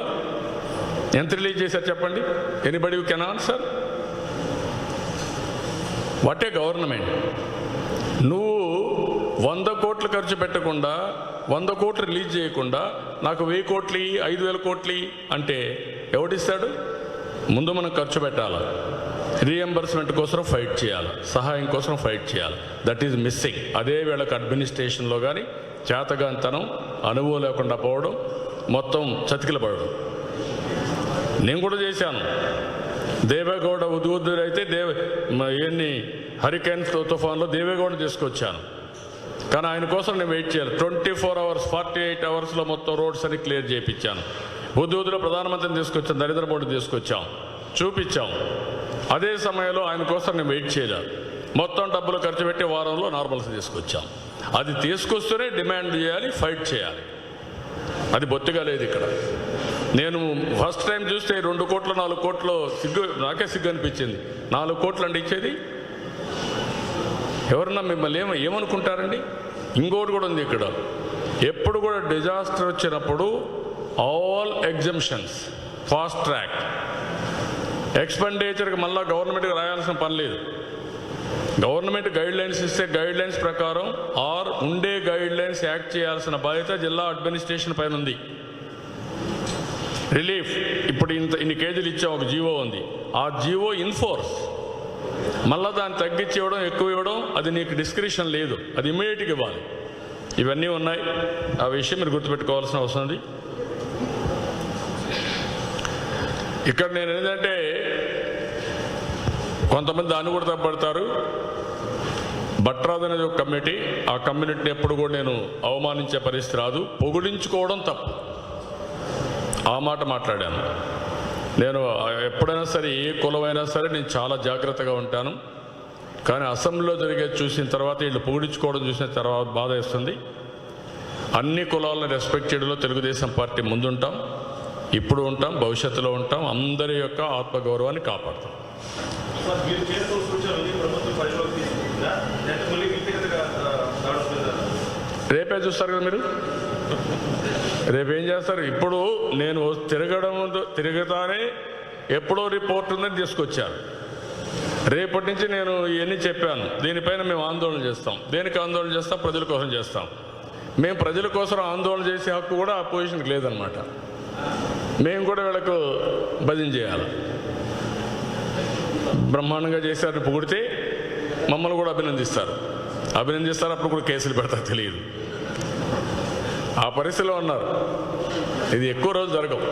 ఎంత రిలీజ్ చేశారు చెప్పండి? Anybody you can answer? What a government! నువ్వు 100 కోట్లు ఖర్చు పెట్టకుండా 100 కోట్లు రిలీజ్ చేయకుండా నాకు 1000 కోట్లు 5,000 కోట్లు అంటే ఎవడిస్తాడు? ముందు మనం ఖర్చు పెట్టాలి, రీఎంబర్స్మెంట్ కోసం ఫైట్ చేయాలి, సహాయం కోసం ఫైట్ చేయాలి. That is missing. అదే వీళ్ళకి అడ్మినిస్ట్రేషన్లో కానీ చేతగాంతనం, అనుభవం లేకుండా పోవడం, మొత్తం చతికిలపడడం. నేను కూడా చేశాను. దేవేగౌడ ఉద్యోగులు అయితే ఎన్ని హరికేన్స్ తుఫాన్లో దేవేగౌడ తీసుకొచ్చాను. కానీ ఆయన కోసం నేను వెయిట్ చేయాలి. 24 అవర్స్ 48 అవర్స్లో మొత్తం రోడ్స్ అని క్లియర్ చేయించాను. ఉద్యోగులో ప్రధానమంత్రిని తీసుకొచ్చాం, నరేంద్ర మోడీ తీసుకొచ్చాం, చూపించాం. అదే సమయంలో ఆయన కోసం నేను వెయిట్ చేయలేదు. మొత్తం డబ్బులు ఖర్చు పెట్టి వారంలో నార్మల్స్ తీసుకొచ్చాం. అది తీసుకొస్తూనే డిమాండ్ చేయాలి, ఫైట్ చేయాలి. అది బొత్తిగా లేదు ఇక్కడ. నేను ఫస్ట్ టైం చూస్తే 2 కోట్లు 4 కోట్లు నాకే సిగ్గు అనిపించింది. 4 కోట్లు అంటే ఇచ్చేది ఎవరన్నా మిమ్మల్ని ఏమనుకుంటారండి? ఇంకోటి కూడా ఉంది ఇక్కడ. ఎప్పుడు కూడా డిజాస్టర్ వచ్చినప్పుడు ఆల్ ఎగ్జంప్షన్స్, ఫాస్ట్ ట్రాక్ ఎక్స్పెండిచర్కి మళ్ళీ గవర్నమెంట్కి రాయాల్సిన పని లేదు. గవర్నమెంట్ గైడ్ లైన్స్ ఇస్తే గైడ్ లైన్స్ ప్రకారం ఉండే గైడ్ లైన్స్ యాక్ట్ చేయాల్సిన బాధ్యత జిల్లా అడ్మినిస్ట్రేషన్ పైన ఉంది. రిలీఫ్ ఇప్పుడు ఇన్ని కేజీలు ఇచ్చాం, ఒక జీవో ఉంది. ఆ జీవో ఇన్ఫోర్స్, మళ్ళీ దాన్ని తగ్గించి ఇవ్వడం, ఎక్కువ ఇవ్వడం అది నీకు డిస్క్రిప్షన్ లేదు, అది ఇమీడియట్గా ఇవ్వాలి. ఇవన్నీ ఉన్నాయి. ఆ విషయం మీరు గుర్తుపెట్టుకోవాల్సిన అవసరం ఉంది. ఇక్కడ నేను ఏంటంటే కొంతమంది దాన్ని కూడా తప్పడతారు. భట్రాజ్ అనేది ఒక కమ్యూనిటీ, ఆ కమ్యూనిటీని ఎప్పుడు కూడా నేను అవమానించే పరిస్థితి రాదు. పొగిడించుకోవడం తప్పు. ఆ మాట మాట్లాడాను. నేను ఎప్పుడైనా సరే ఏ కులమైనా సరే నేను చాలా జాగ్రత్తగా ఉంటాను. కానీ అసెంబ్లీలో జరిగేది చూసిన తర్వాత వీళ్ళు పొగిడించుకోవడం చూసిన తర్వాత బాధ వేస్తుంది. అన్ని కులాలను రెస్పెక్ట్ చేయడంలో తెలుగుదేశం పార్టీ ముందుంటాం, ఇప్పుడు ఉంటాం, భవిష్యత్తులో ఉంటాం. అందరి యొక్క ఆత్మగౌరవాన్ని కాపాడుతాం. రేపే చూస్తారు కదా మీరు, రేపేం చేస్తారు? ఇప్పుడు నేను తిరగతానే ఎప్పుడో రిపోర్ట్ ఉందని తీసుకొచ్చాను. రేపటి నుంచి నేను ఇవన్నీ చెప్పాను. దీనిపైన మేము ఆందోళన చేస్తాం. దేనికి ఆందోళన చేస్తాం? ప్రజల కోసం చేస్తాం. మేము ప్రజల కోసం ఆందోళన చేసే హక్కు కూడా ఆ పొజిషన్కి లేదనమాట. మేము కూడా వీళ్ళకు భజన చేయాలి. బ్రహ్మాండంగా చేశారని పొగిడితే మమ్మల్ని కూడా అభినందిస్తారు. అప్పుడు కూడా కేసులు పెడతారు, తెలియదు. ఆ పరిస్థితిలో ఉన్నారు. ఇది ఎక్కువ రోజు జరగవు.